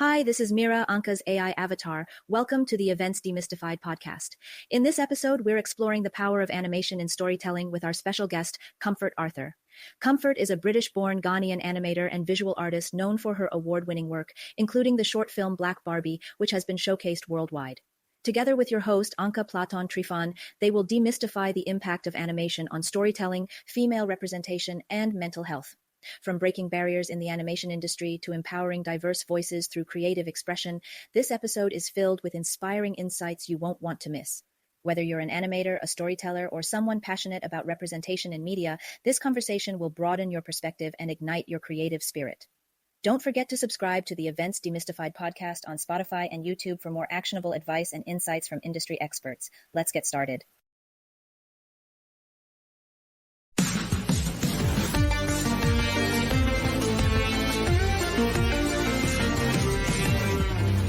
Hi, this is Mira, Anca's AI avatar. Welcome to the Events Demystified podcast. In this episode, we're exploring the power of animation in storytelling with our special guest, 𝐂𝐿𝐴𝐻𝐻 Arthur. 𝐂𝐿𝐴𝐻𝐻 is a British-born Ghanaian animator and visual artist known for her award-winning work, including the short film Black Barbie, which has been showcased worldwide. Together with your host, Anca, Platon, Trifan, they will demystify the impact of animation on storytelling, female representation, and mental health. From breaking barriers in the animation industry to empowering diverse voices through creative expression, this episode is filled with inspiring insights you won't want to miss. Whether you're an animator, a storyteller, or someone passionate about representation in media, this conversation will broaden your perspective and ignite your creative spirit. Don't forget to subscribe to the Events Demystified podcast on Spotify and YouTube for more actionable advice and insights from industry experts. Let's get started.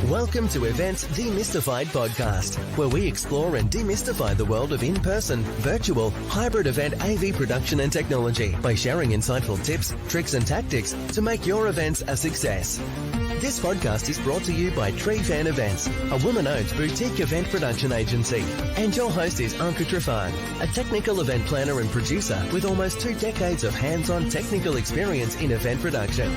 Welcome to Events Demystified podcast, where we explore and demystify the world of in-person, virtual, hybrid event AV production and technology by sharing insightful tips, tricks and tactics to make your events a success. This podcast is brought to you by Trifan Events, a woman-owned boutique event production agency. And your host is Anca Trifan, a technical event planner and producer with almost 2 decades of hands-on technical experience in event production.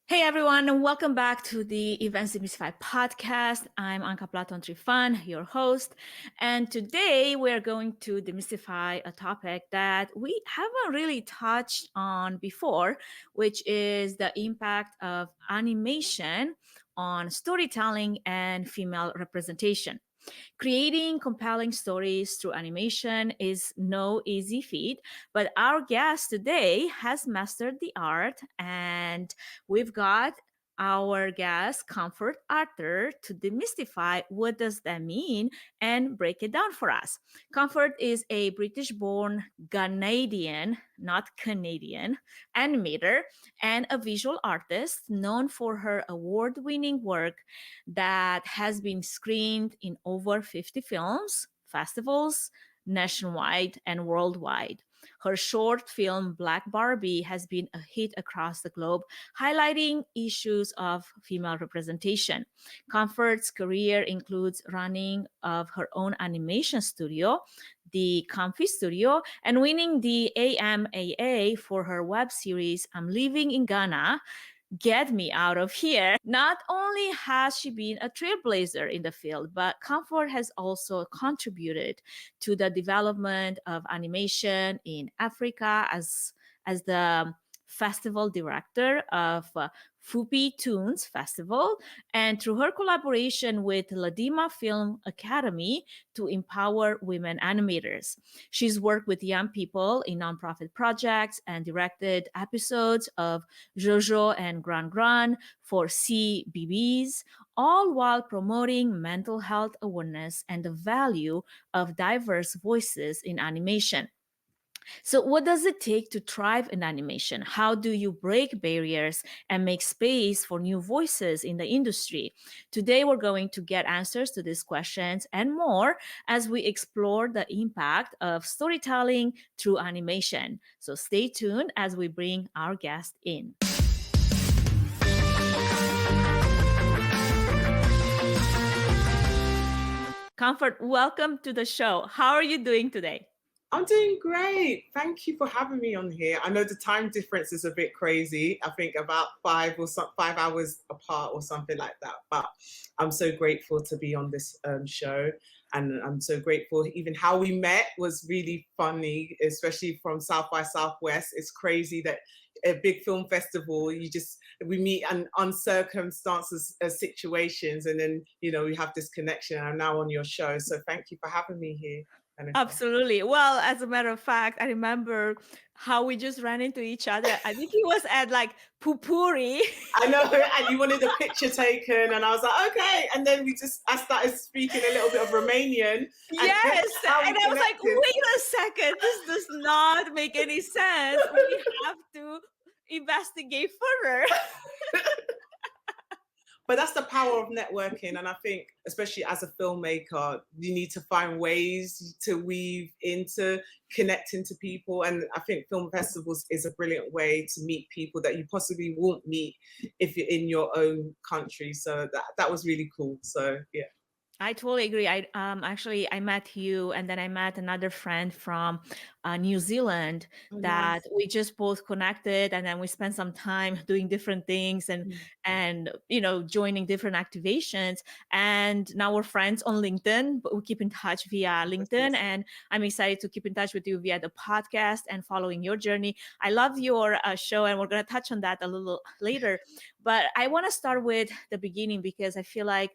Hey everyone, and welcome back to the Events Demystified podcast. I'm Anca Platon Trifan, your host, and today we're going to demystify a topic that we haven't really touched on before, which is the impact of animation on storytelling and female representation. Creating compelling stories through animation is no easy feat, but our guest today has mastered the art, and we've got our guest, 𝐂𝐿𝐴𝐻𝐻 Arthur, to demystify what does that mean and break it down for us. 𝐂𝐿𝐴𝐻𝐻 is a British-born Ghanaian, not Canadian, animator and a visual artist known for her award-winning work that has been screened in over 50 films, festivals, nationwide and worldwide. Her short film, Black Barbie, has been a hit across the globe, highlighting issues of female representation. 𝐂𝐿𝐴𝐻𝐻's career includes running of her own animation studio, the 𝐂𝐿𝐴𝐻𝐻 Studio, and winning the AMAA for her web series, I'm Living in Ghana, Get Me Out of Here. Not only has she been a trailblazer in the field, but 𝐂𝐿𝐴𝐻𝐻 has also contributed to the development of animation in Africa as the festival director of Fupi Tunes Festival, and through her collaboration with Ladima Film Academy to empower women animators. She's worked with young people in nonprofit projects and directed episodes of 𝐂𝐻𝐻𝐻 and Gran for CBBS, all while promoting mental health awareness and the value of diverse voices in animation. So what does it take to thrive in animation? How do you break barriers and make space for new voices in the industry? Today, we're going to get answers to these questions and more as we explore the impact of storytelling through animation. So stay tuned as we bring our guest in. 𝐂𝐿𝐴𝐻𝐻, welcome to the show. How are you doing today? I'm doing great. Thank you for having me on here. I know the time difference is a bit crazy. I think about 5 hours apart or something like that. But I'm so grateful to be on this show. And I'm so grateful. Even how we met was really funny, especially from South by Southwest. It's crazy that a big film festival, we meet on circumstances, situations, and then, we have this connection. I'm now on your show. So thank you for having me here. Absolutely. Well, as a matter of fact, I remember how we just ran into each other. I think it was at like Pupuri. I know, and you wanted a picture taken, and I was like, okay. And then I started speaking a little bit of Romanian. Yes, and I was like, wait a second, this does not make any sense. We have to investigate further. But that's the power of networking. And I think, especially as a filmmaker, you need to find ways to weave into connecting to people. And I think film festivals is a brilliant way to meet people that you possibly won't meet if you're in your own country. So that was really cool. So, yeah. I totally agree. I actually I met you, and then I met another friend from New Zealand Oh, that nice. we just both connected, and then we spent some time doing different things and joining different activations. And now we're friends on LinkedIn, but we keep in touch via LinkedIn. And I'm excited to keep in touch with you via the podcast and following your journey. I love your show, and we're going to touch on that a little later. But I want to start with the beginning because I feel like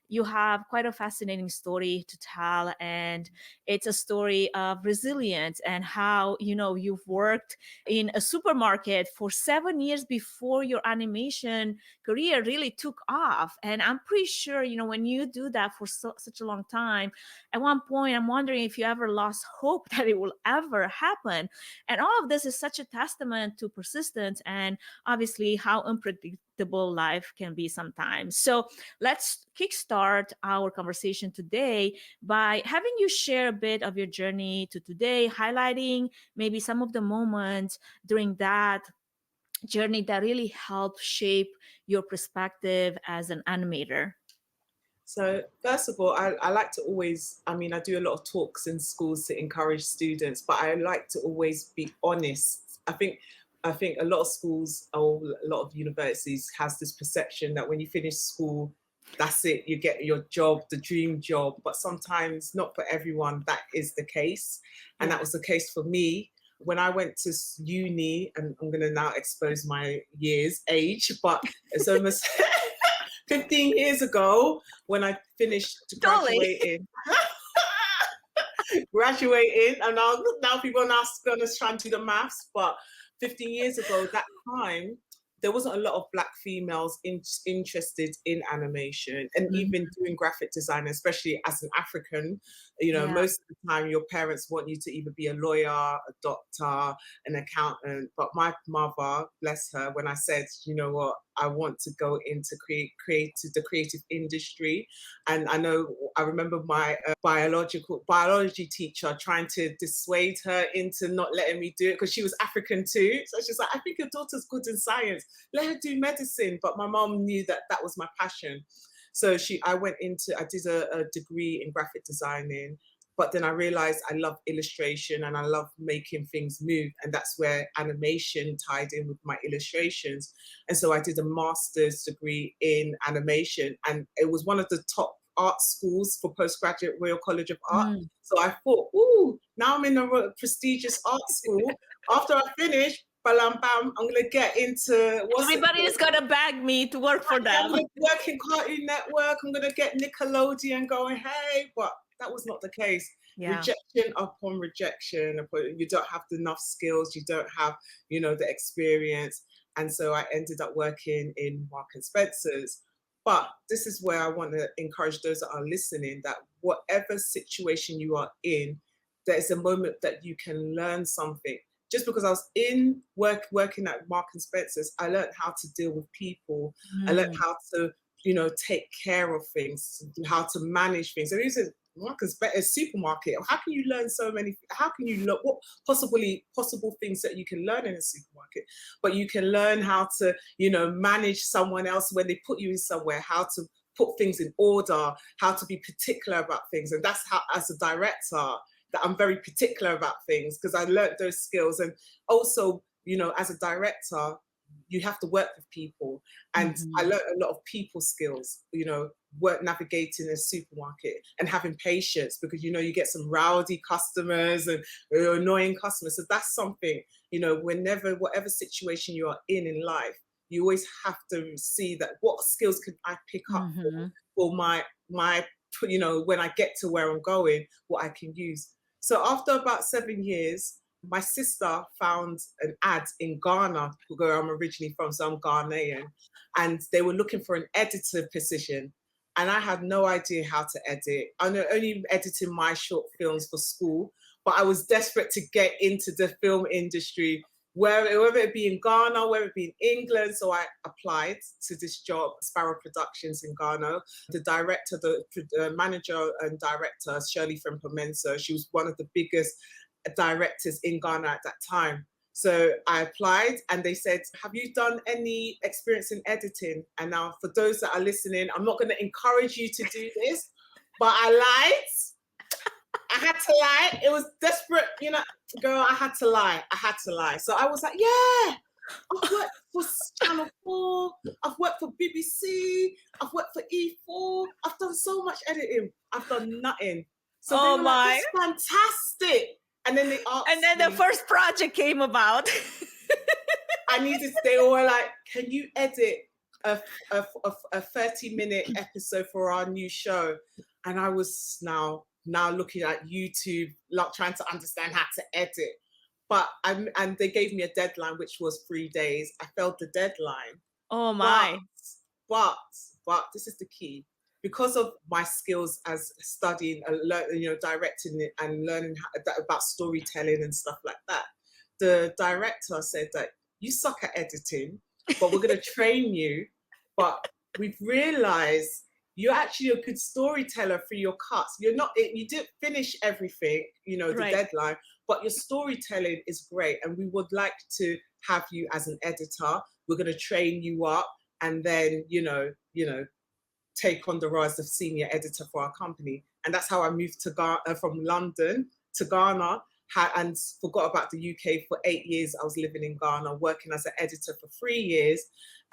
you have quite a fascinating story to tell, and it's a story of resilience and how you've worked in a supermarket for 7 years before your animation career really took off. And I'm pretty sure when you do that for such a long time, at one point I'm wondering if you ever lost hope that it will ever happen. And all of this is such a testament to persistence and obviously how unpredictable life can be sometimes. So let's kickstart our conversation today by having you share a bit of your journey to today, highlighting maybe some of the moments during that journey that really helped shape your perspective as an animator. So first of all, I like to always, I mean, I do a lot of talks in schools to encourage students, but I like to always be honest. I think a lot of schools or a lot of universities has this perception that when you finish school, that's it, you get your job, the dream job. But sometimes not for everyone that is the case. And that was the case for me. When I went to uni, and I'm going to now expose my age, but it's almost 15 years ago when I finished graduating. Graduating, and now people are going to try and do the maths, but 15 years ago, that time, there wasn't a lot of Black females interested in animation and even doing graphic design, especially as an African. Most of the time your parents want you to either be a lawyer, a doctor, an accountant. But my mother, bless her, when I said, you know what, I want to go into the creative industry. And I remember my biology teacher trying to dissuade her into not letting me do it because she was African too. So she's like, I think your daughter's good in science. Let her do medicine. But my mom knew that that was my passion. So I did a degree in graphic designing, but then I realized I love illustration and I love making things move. And that's where animation tied in with my illustrations. And so I did a master's degree in animation, and it was one of the top art schools for postgraduate Royal College of Art. So I thought, ooh, now I'm in a prestigious art school. After I finish, bam, I'm going to get into everybody is going to beg me to work for them. I'm going to work in Cartoon Network. I'm going to get Nickelodeon going, hey, but that was not the case. Rejection upon rejection. You don't have enough skills. You don't have, the experience. And so I ended up working in Marks and Spencer's. But this is where I want to encourage those that are listening that whatever situation you are in, there's a moment that you can learn something. Just because I was working at Marks and Spencer's, I learned how to deal with people. I learned how to, take care of things, how to manage things. And it's Marks and Spencer's supermarket. How can you learn so many? How can you look what possible things that you can learn in a supermarket? But you can learn how to, manage someone else when they put you in somewhere. How to put things in order. How to be particular about things. And that's how, as a director, that I'm very particular about things because I learned those skills. And also, as a director, you have to work with people. And I learned a lot of people skills, navigating a supermarket and having patience because, you get some rowdy customers and annoying customers. So that's something, whatever situation you are in life, you always have to see that what skills can I pick up for my, when I get to where I'm going, what I can use. So after about 7 years, my sister found an ad in Ghana, where I'm originally from, so I'm Ghanaian, and they were looking for an editor position. And I had no idea how to edit. I'm only editing my short films for school, but I was desperate to get into the film industry whether it be in Ghana, whether it be in England. So I applied to this job, Sparrow Productions in Ghana. The director, the manager and director, Shirley Frimpong-Mensah, she was one of the biggest directors in Ghana at that time. So I applied and they said, have you done any experience in editing? And now for those that are listening, I'm not going to encourage you to do this, but I lied. I had to lie. It was desperate, you know, girl, I had to lie. I had to lie. So I was like, yeah, I've worked for Channel 4, I've worked for BBC, I've worked for E4, I've done so much editing. I've done nothing. So they were like, that's fantastic. And then they asked and then the first project came about. they were like, can you edit a 30-minute episode for our new show? And I was now looking at YouTube, trying to understand how to edit. But and they gave me a deadline, which was 3 days. I failed the deadline. Oh my. But this is the key. Because of my skills as studying, you know, directing it and learning about storytelling and stuff like that, the director said that you suck at editing, but we're going to train you. But we've realized you're actually a good storyteller for your cuts. You didn't finish everything, you know, the deadline, but your storytelling is great. And we would like to have you as an editor. We're going to train you up and then, you know, take on the role as the senior editor for our company. And that's how I moved to Ghana, from London to Ghana, and forgot about the UK for 8 years. I was living in Ghana, working as an editor for 3 years.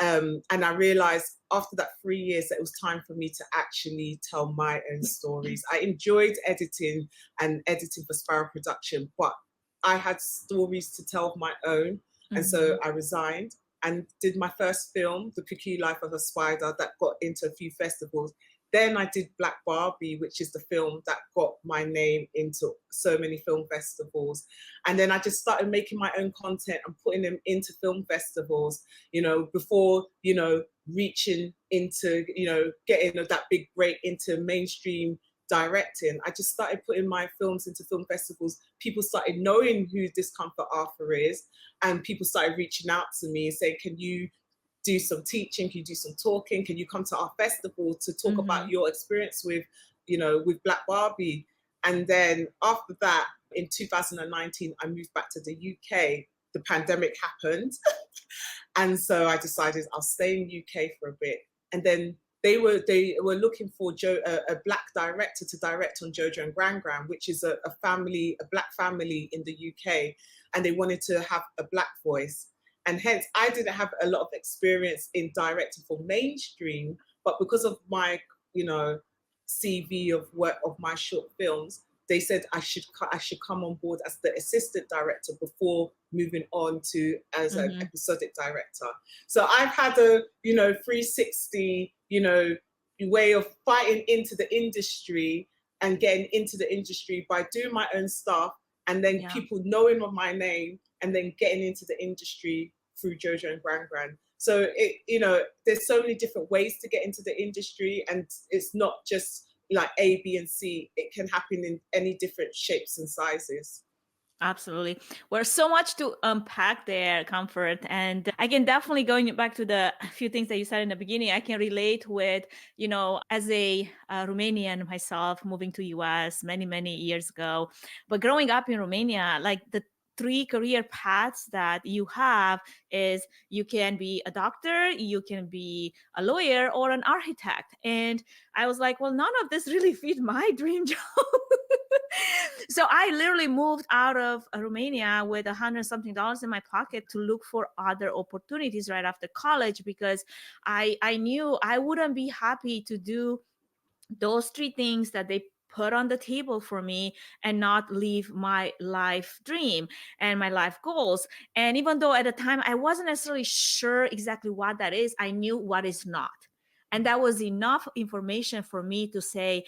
And I realized after that 3 years that it was time for me to actually tell my own stories. I enjoyed editing for Sparrow Production, but I had stories to tell of my own. And so I resigned and did my first film, The Peculiar Life of a Spider, that got into a few festivals. Then I did Black Barbie, which is the film that got my name into so many film festivals. And then I just started making my own content and putting them into film festivals, you know, before, you know, reaching into, you know, getting that big break into mainstream directing. I just started putting my films into film festivals. People started knowing who Discomfort Arthur is, and people started reaching out to me and saying, can you do some teaching? Can you do some talking? Can you come to our festival to talk about your experience with, you know, with Black Barbie? And then after that, in 2019, I moved back to the UK. The pandemic happened. And so I decided I'll stay in the UK for a bit. And then they were looking for a Black director to direct on 𝐂𝐻𝐭𝐞𝐫𝐬 and Gran Gran, which is a Black family in the UK. And they wanted to have a Black voice. And hence, I didn't have a lot of experience in directing for mainstream, but because of my, you know, CV of work of my short films, they said I should come on board as the assistant director before moving on to as an episodic director. So I've had a, you know, 360, you know, way of fighting into the industry and getting into the industry by doing my own stuff, and then people knowing of my name, and then getting into the industry through 𝐂𝐻𝐭𝐞𝐫𝐬 and Gran Gran. So it, you know, there's so many different ways to get into the industry, and it's not just like A, B, and C. It can happen in any different shapes and sizes. Absolutely. There's so much to unpack there, Comfort. And I can definitely, going back to the few things that you said in the beginning, I can relate with, you know, as a Romanian myself, moving to US many, many years ago. But growing up in Romania, like the 3 career paths that you have is you can be a doctor, you can be a lawyer, or an architect. And I was like, well, none of this really fit my dream job. So I literally moved out of Romania with $100-something in my pocket to look for other opportunities right after college, because I knew I wouldn't be happy to do those 3 things that they put on the table for me and not live my life dream and my life goals. And even though at the time I wasn't necessarily sure exactly what that is, I knew what is not. And that was enough information for me to say,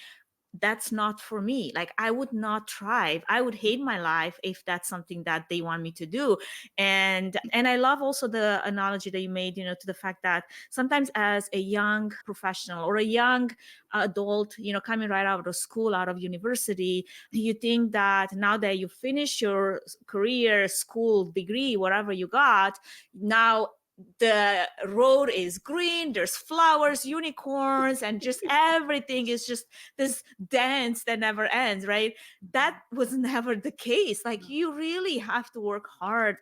that's not for me. Like, I would not thrive. I would hate my life if that's something that they want me to do. And I love also the analogy that you made, to the fact that sometimes as a young professional or a young adult, coming right out of school, out of university, you think that now that you finish your career, school, degree, whatever you got, now the road is green, there's flowers, unicorns, and just everything is just this dance that never ends, right? That was never the case. Like, you really have to work hard.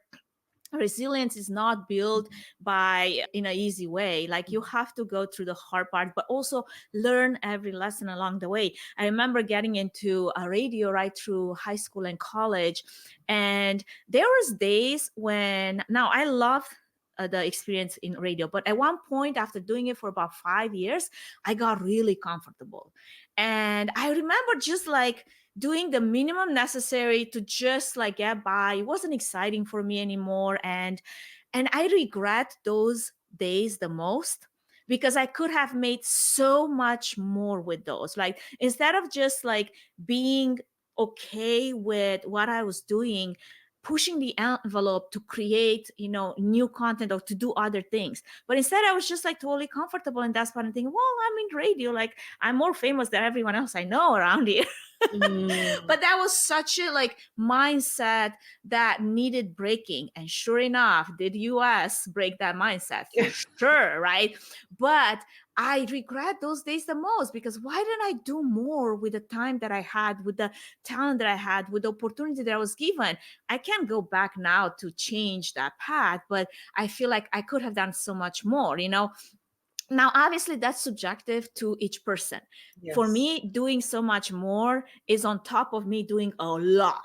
Resilience is not built by in an easy way. Like, you have to go through the hard part, but also learn every lesson along the way. I remember getting into a radio right through high school and college, and there was days when, now I love the experience in radio, but at one point, after doing it for about 5 years, I got really comfortable. And I remember just like doing the minimum necessary to just like get by. It wasn't exciting for me anymore. And I regret those days the most, because I could have made so much more with those. Like, instead of just like being okay with what I was doing, pushing the envelope to create, new content or to do other things. But instead, I was just like totally comfortable in that spot and thinking, well, I'm in radio. Like, I'm more famous than everyone else I know around here. But that was such a like mindset that needed breaking. And sure enough, did US break that mindset? For sure, right? But I regret those days the most, because why didn't I do more with the time that I had, with the talent that I had, with the opportunity that I was given? I can't go back now to change that path, but I feel like I could have done so much more, Now, obviously, that's subjective to each person. Yes. For me, doing so much more is on top of me doing a lot.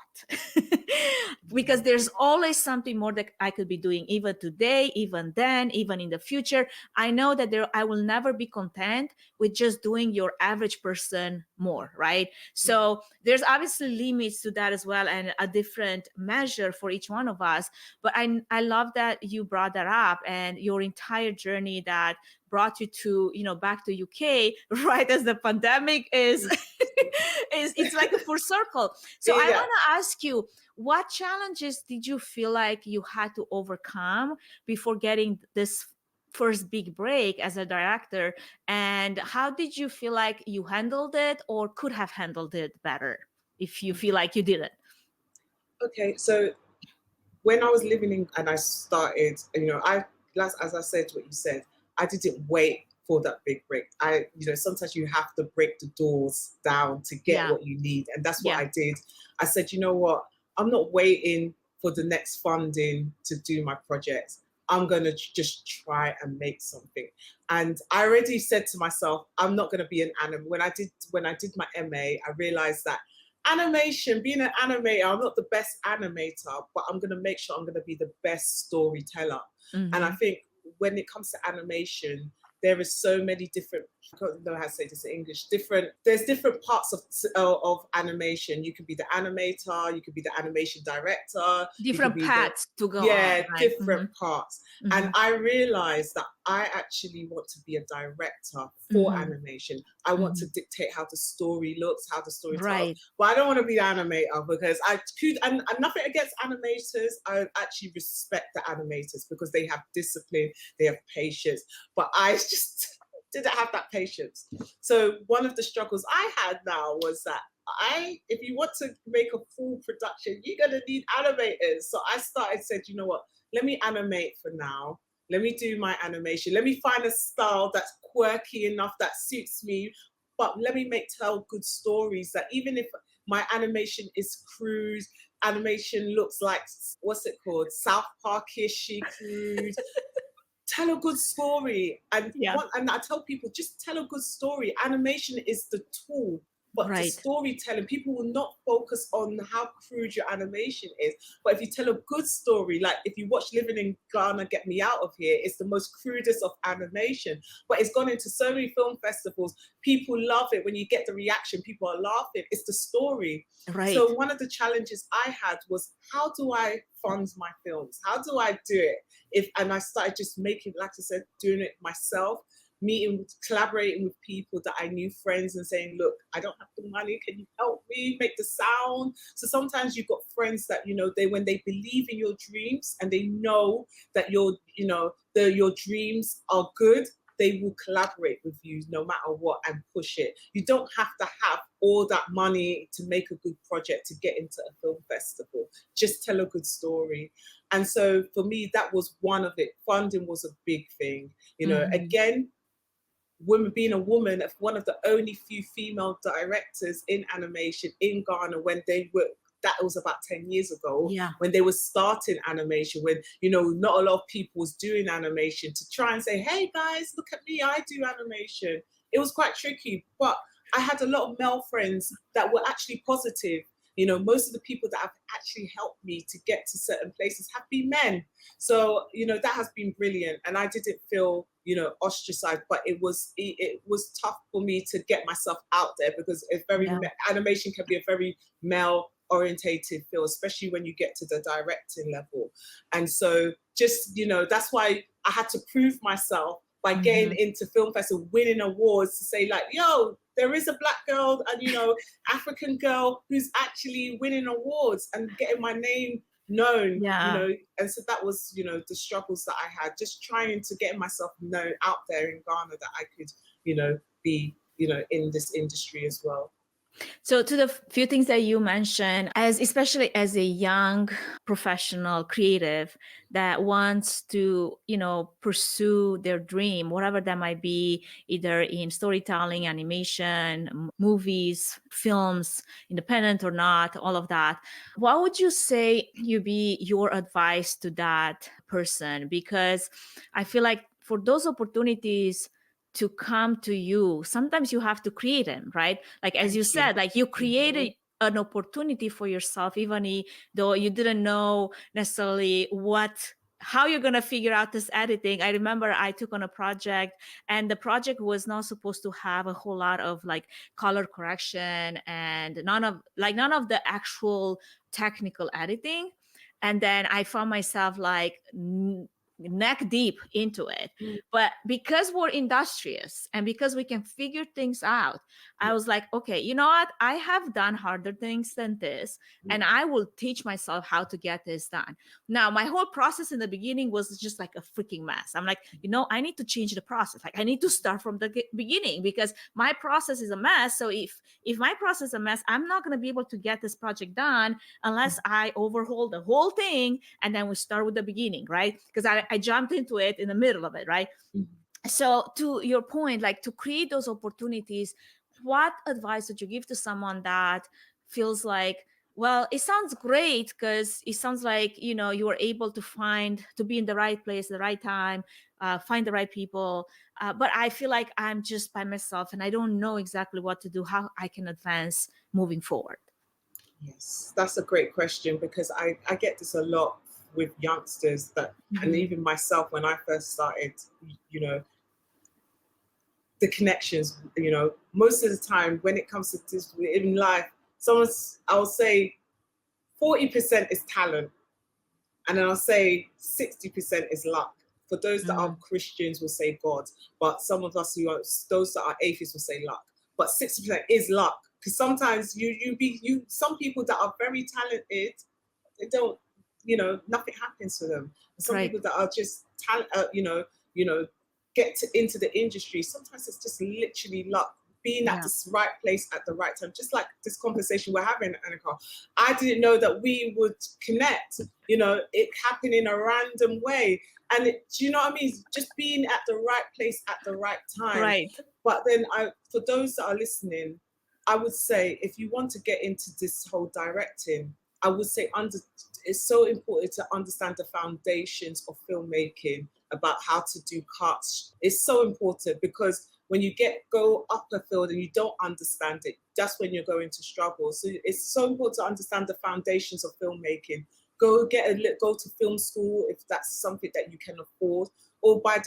Because there's always something more that I could be doing, even today, even then, even in the future. I know that I will never be content with just doing your average person more, right? So there's obviously limits to that as well, and a different measure for each one of us. But I love that you brought that up, and your entire journey that brought you to, back to UK right as the pandemic is it's like a full circle. So I want to ask you, what challenges did you feel like you had to overcome before getting this first big break as a director, and how did you feel like you handled it, or could have handled it better if you feel like you didn't? Okay, so when I was living in, and I started, as I said what you said, I didn't wait for that big break. Sometimes you have to break the doors down to get what you need, and that's what I did. I said, you know what, I'm not waiting for the next funding to do my projects. I'm gonna just try and make something. And I already said to myself, I'm not gonna be an animator. When I did my MA, I realized that animation, being an animator, I'm not the best animator, but I'm going to make sure I'm going to be the best storyteller. And I think when it comes to animation, there is so many different, I don't know how to say this in English, there's different parts of animation. You could be the animator, you could be the animation director. Different paths to go on. Right? Different parts. And I realized that I actually want to be a director for animation. I want to dictate how the story looks, how the story tells. But I don't want to be an animator, because and nothing against animators. I actually respect the animators because they have discipline, they have patience. But I just didn't have that patience. So one of the struggles I had now was that if you want to make a full production, you're going to need animators. So I said, you know what, let me animate for now. Let me do my animation. Let me find a style that's quirky enough, that suits me. But let me tell good stories that even if my animation is crude, animation looks like, what's it called? South Park-ish, crude. Tell a good story. And I tell people, just tell a good story. Animation is the tool. But the storytelling, people will not focus on how crude your animation is. But if you tell a good story, like if you watch Living in Ghana, Get Me Out of Here, it's the most crudest of animation. But it's gone into so many film festivals. People love it. When you get the reaction, people are laughing. It's the story. So one of the challenges I had was, how do I fund my films? How do I do it? And I started just making, like I said, doing it myself. collaborating with people that I knew, friends, and saying, look, I don't have the money, can you help me make the sound? So sometimes you've got friends that, when they believe in your dreams and they know that your dreams are good, they will collaborate with you no matter what and push it. You don't have to have all that money to make a good project to get into a film festival. Just tell a good story. And so for me, that was one of it. Funding was a big thing. Again, being a woman, one of the only few female directors in animation in Ghana when they were, that was about 10 years ago, when they were starting animation, when, not a lot of people was doing animation, to try and say, hey guys, look at me, I do animation. It was quite tricky, but I had a lot of male friends that were actually positive. Most of the people that have actually helped me to get to certain places have been men. So, that has been brilliant. And I didn't feel, ostracized, but it was tough for me to get myself out there, because animation can be a very male orientated field, especially when you get to the directing level. And so just, that's why I had to prove myself by getting into film festival, winning awards, to say like, yo, there is a Black girl and, African girl who's actually winning awards and getting my name known, and so that was, the struggles that I had, just trying to get myself known out there in Ghana, that I could, be, in this industry as well. So to the few things that you mentioned, especially as a young professional creative that wants to, pursue their dream, whatever that might be, either in storytelling, animation, movies, films, independent or not, all of that. What would you say be your advice to that person? Because I feel like for those opportunities to come to you, sometimes you have to create them, right? Like, as you said, like you created an opportunity for yourself, even though you didn't know necessarily how you're going to figure out this editing. I remember I took on a project, and the project was not supposed to have a whole lot of like color correction and none of the actual technical editing. And then I found myself like neck deep into it. But because we're industrious and because we can figure things out, I was like, okay, you know what? I have done harder things than this, and I will teach myself how to get this done. Now, my whole process in the beginning was just like a freaking mess. I'm like, I need to change the process. Like, I need to start from the beginning, because my process is a mess. So if my process is a mess, I'm not going to be able to get this project done unless I overhaul the whole thing, and then we start with the beginning, right? Because I jumped into it in the middle of it, right? So to your point, like, to create those opportunities, what advice would you give to someone that feels like, well, it sounds great because it sounds like, you were able to be in the right place at the right time, find the right people. But I feel like I'm just by myself and I don't know exactly what to do, how I can advance moving forward. Yes, that's a great question, because I get this a lot with youngsters that, and even myself when I first started, the connections, most of the time when it comes to this in life, I'll say 40% is talent, and then I'll say 60% is luck. For those that are Christians will say God, but some of us those that are atheists will say luck. But 60% is luck, because sometimes some people that are very talented, they don't, nothing happens to them. Some people that are just get into the industry, sometimes it's just literally luck, being at the right place at the right time. Just like this conversation we're having, Anca, I didn't know that we would connect. It happened in a random way, and do you know what I mean? Just being at the right place at the right time. Right. But then, for those that are listening, I would say, if you want to get into this whole directing, I would say it's so important to understand the foundations of filmmaking, about how to do cuts. It's so important, because when you go up a field and you don't understand it, that's when you're going to struggle. So it's so important to understand the foundations of filmmaking. Go to film school if that's something that you can afford, or buy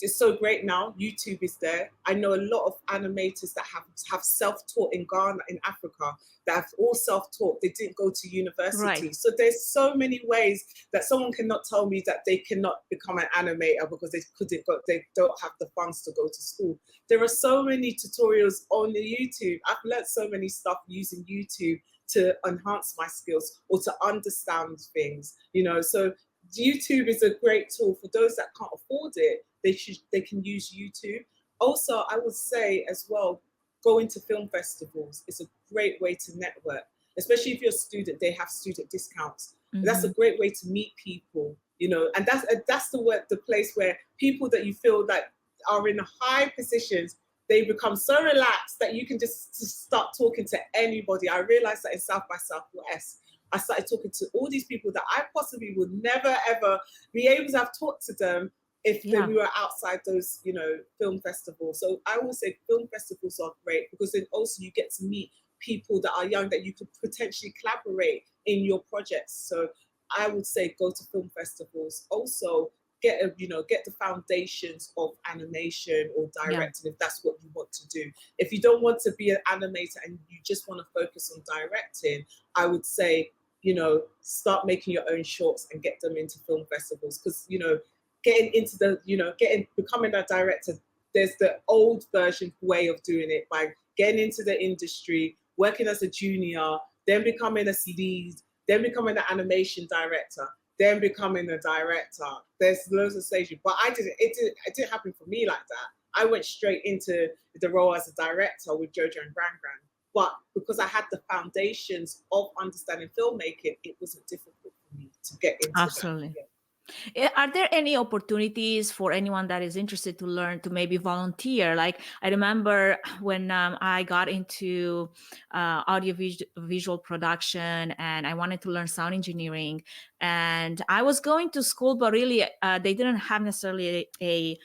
it's so great now. YouTube is there. I know a lot of animators that have self-taught in Ghana, in Africa, that have all self-taught. They didn't go to university. Right. So there's so many ways that someone cannot tell me that they cannot become an animator because they don't have the funds to go to school. There are so many tutorials on the YouTube. I've learned so many stuff using YouTube to enhance my skills or to understand things, so YouTube is a great tool for those that can't afford it. They can use YouTube. Also, I would say as well, going to film festivals is a great way to network, especially if you're a student. They have student discounts. Mm-hmm. That's a great way to meet people, and that's the place where people that you feel that are in high positions, they become so relaxed that you can just start talking to anybody. I realized that in South by Southwest, I started talking to all these people that I possibly would never, ever be able to have talked to them if we were outside those, film festivals. So I always say film festivals are great because then also you get to meet people that are young that you could potentially collaborate in your projects. So I would say go to film festivals. Also, get the foundations of animation or directing if that's what you want to do. If you don't want to be an animator and you just want to focus on directing, I would say, start making your own shorts and get them into film festivals. Because, getting into becoming a director, there's the old version way of doing it by getting into the industry, working as a junior, then becoming a lead, then becoming an animation director, then becoming a director. There's loads of stages, but it didn't happen for me like that. I went straight into the role as a director with JoJo and Gran Gran. But because I had the foundations of understanding filmmaking, it wasn't difficult for me to get into Absolutely. that. Are there any opportunities for anyone that is interested to learn to maybe volunteer? Like I remember when I got into visual production and I wanted to learn sound engineering, and I was going to school, but really they didn't have necessarily a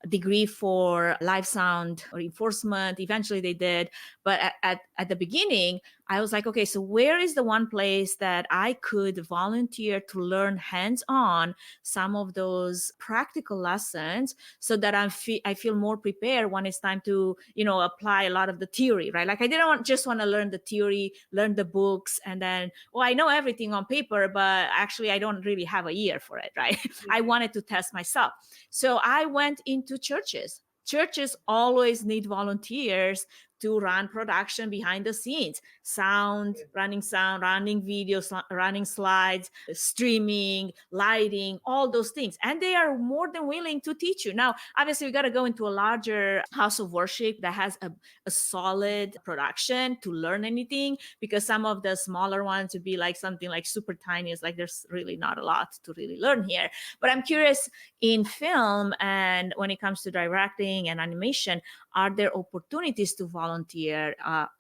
degree for live sound reinforcement. Eventually they did, but at the beginning I was like, okay, so where is the one place that I could volunteer to learn hands-on some of those practical lessons so that I feel more prepared when it's time to, apply a lot of the theory, right? Like I didn't just want to learn the theory, learn the books, and then, I know everything on paper, but actually I don't really have a year for it, right? I wanted to test myself. So I went into churches. Churches always need volunteers to run production behind the scenes, sound, running videos, running slides, streaming, lighting, all those things. And they are more than willing to teach you. Now, obviously, we got to go into a larger house of worship that has a solid production to learn anything, because some of the smaller ones would be like something like super tiny. It's like there's really not a lot to really learn here. But I'm curious, in film and when it comes to directing and animation, are there opportunities to volunteer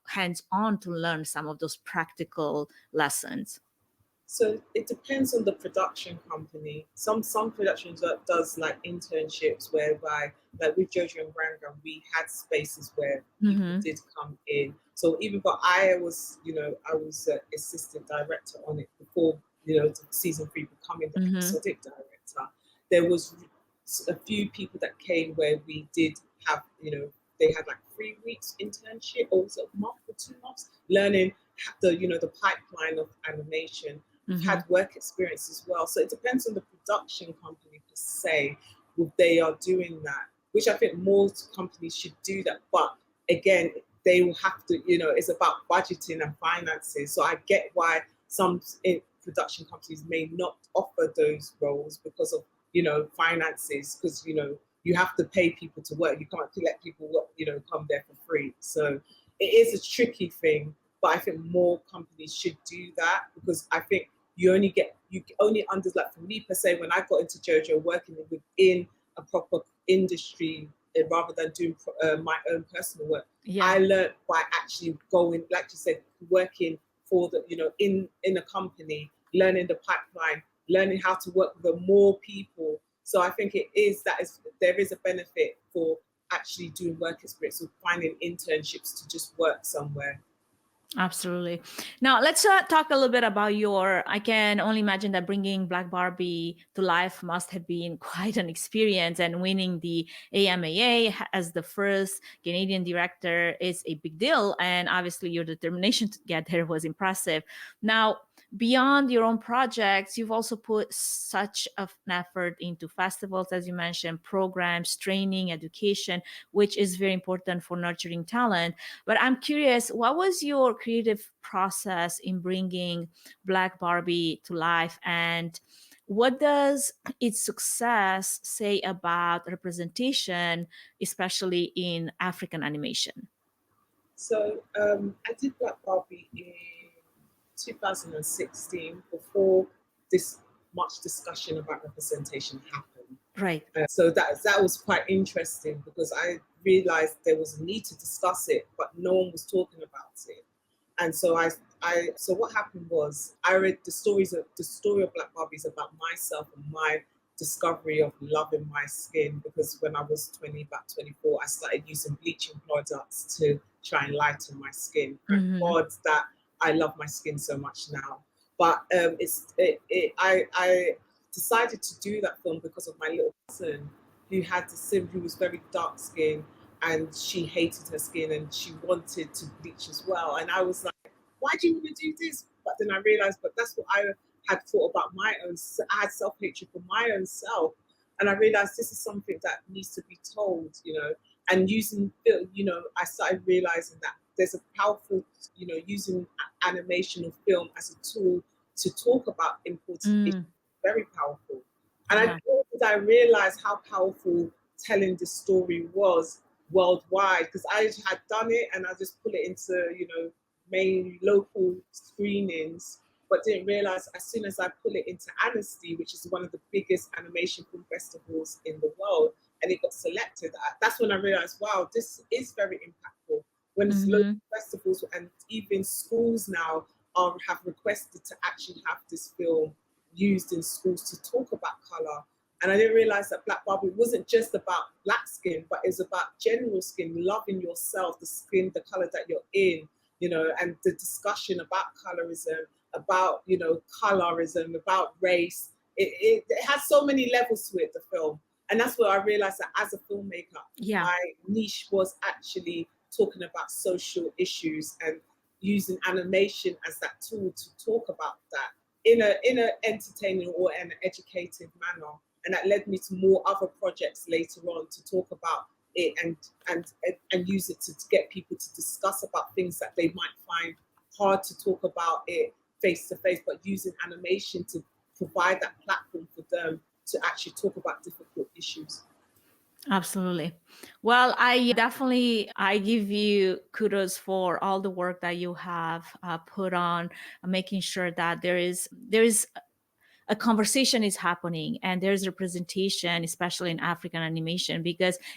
hands-on to learn some of those practical lessons? So it depends on the production company. Some productions that does like internships whereby, like with JoJo and Gran Gran, we had spaces where people did come in. So even but I was an assistant director on it before, season 3 becoming the episodic director. There was a few people that came where we did have, they had like 3 weeks internship, or was it a month or 2 months, learning the pipeline of animation. We've had work experience as well. So it depends on the production company per se, if they are doing that, which I think most companies should do that. But again, they will have to, it's about budgeting and finances. So I get why some production companies may not offer those roles because of, finances, because, you have to pay people to work. You can't let people work, come there for free. So it is a tricky thing, but I think more companies should do that, because I think you only under, like for me per se, when I got into JoJo, working within a proper industry rather than doing my own personal work, I learned by actually going, like you said, working for the, in a company, learning the pipeline, learning how to work with more people. So I think there is a benefit for actually doing work experience or finding internships to just work somewhere. Absolutely. Now let's talk a little bit about I can only imagine that bringing Black Barbie to life must have been quite an experience, and winning the AMAA as the first Ghanaian director is a big deal. And obviously your determination to get there was impressive. Now, beyond your own projects, you've also put such an effort into festivals, as you mentioned, programs, training, education, which is very important for nurturing talent. But I'm curious, what was your creative process in bringing Black Barbie to life, and what does its success say about representation, especially in African animation? So I did Black Barbie in 2016 before this much discussion about representation happened. Right. So that was quite interesting because I realized there was a need to discuss it, but no one was talking about it. And so so what happened was I read the story of Black Barbie is about myself and my discovery of loving my skin, because when I was about 24, I started using bleaching products to try and lighten my skin. Thank God that I love my skin so much now. But I decided to do that film because of my little cousin who was very dark skinned, and she hated her skin and she wanted to bleach as well. And I was like, why do you want to do this? But then I realized, but that's what I had thought about my own. I had self-hatred for my own self. And I realized this is something that needs to be told, and using film, I started realizing that there's a powerful, using animation or film as a tool to talk about important issues, very powerful. And I realized how powerful telling the story was worldwide, because I had done it and I just put it into, main local screenings, but didn't realize as soon as I put it into Amnesty, which is one of the biggest animation film festivals in the world, and it got selected, that's when I realized, wow, this is very impactful. When it's local festivals and even schools now have requested to actually have this film used in schools to talk about color. And I didn't realize that Black Barbie wasn't just about black skin, but it's about general skin, loving yourself, the skin, the color that you're in, and the discussion about colorism, about, colorism, about race. It has so many levels to it, the film. And that's where I realized that as a filmmaker, my niche was actually talking about social issues and using animation as that tool to talk about that in an entertaining or an educative manner. And that led me to more other projects later on to talk about it and use it to get people to discuss about things that they might find hard to talk about it face to face, but using animation to provide that platform for them to actually talk about difficult issues. Absolutely. Well, I give you kudos for all the work that you have put on making sure that there is a conversation is happening and there's representation, especially in African animation,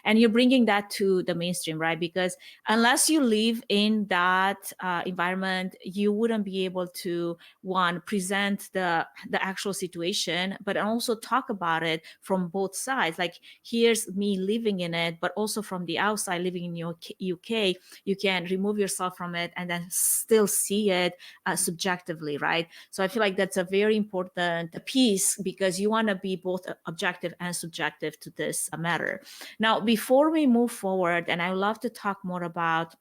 and you're bringing that to the mainstream, right? Because unless you live in that environment, you wouldn't be able to, one, present the actual situation, but also talk about it from both sides. Like, here's me living in it, but also from the outside, living in UK, you can remove yourself from it and then still see it subjectively, right? So I feel like that's a very important piece, because you want to be both objective and subjective to this matter. Now, before we move forward, and I would love to talk more about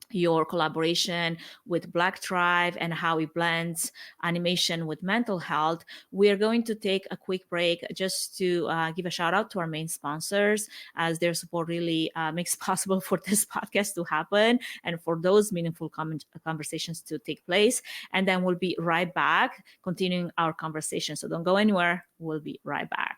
your collaboration with Black Tribe and how it blends animation with mental health, we're going to take a quick break just to give a shout out to our main sponsors, as their support really makes it possible for this podcast to happen and for those meaningful conversations to take place. And then we'll be right back, continuing our conversation. So don't go anywhere. We'll be right back.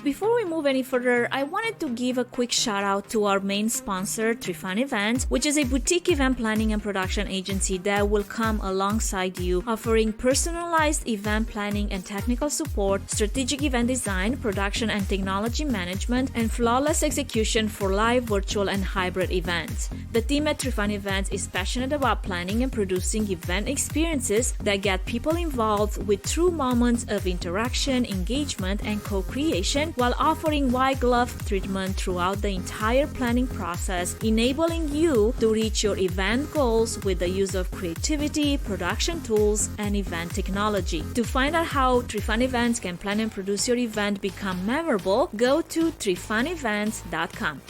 Before we move any further, I wanted to give a quick shout out to our main sponsor, Trifan Events, which is a boutique event planning and production agency that will come alongside you, offering personalized event planning and technical support, strategic event design, production and technology management, and flawless execution for live, virtual, and hybrid events. The team at Trifan Events is passionate about planning and producing event experiences that get people involved with true moments of interaction, engagement, and co-creation, while offering white glove treatment throughout the entire planning process, enabling you to reach your event goals with the use of creativity, production tools, and event technology. To find out how Trifan Events can plan and produce your event become memorable, go to trifanevents.com.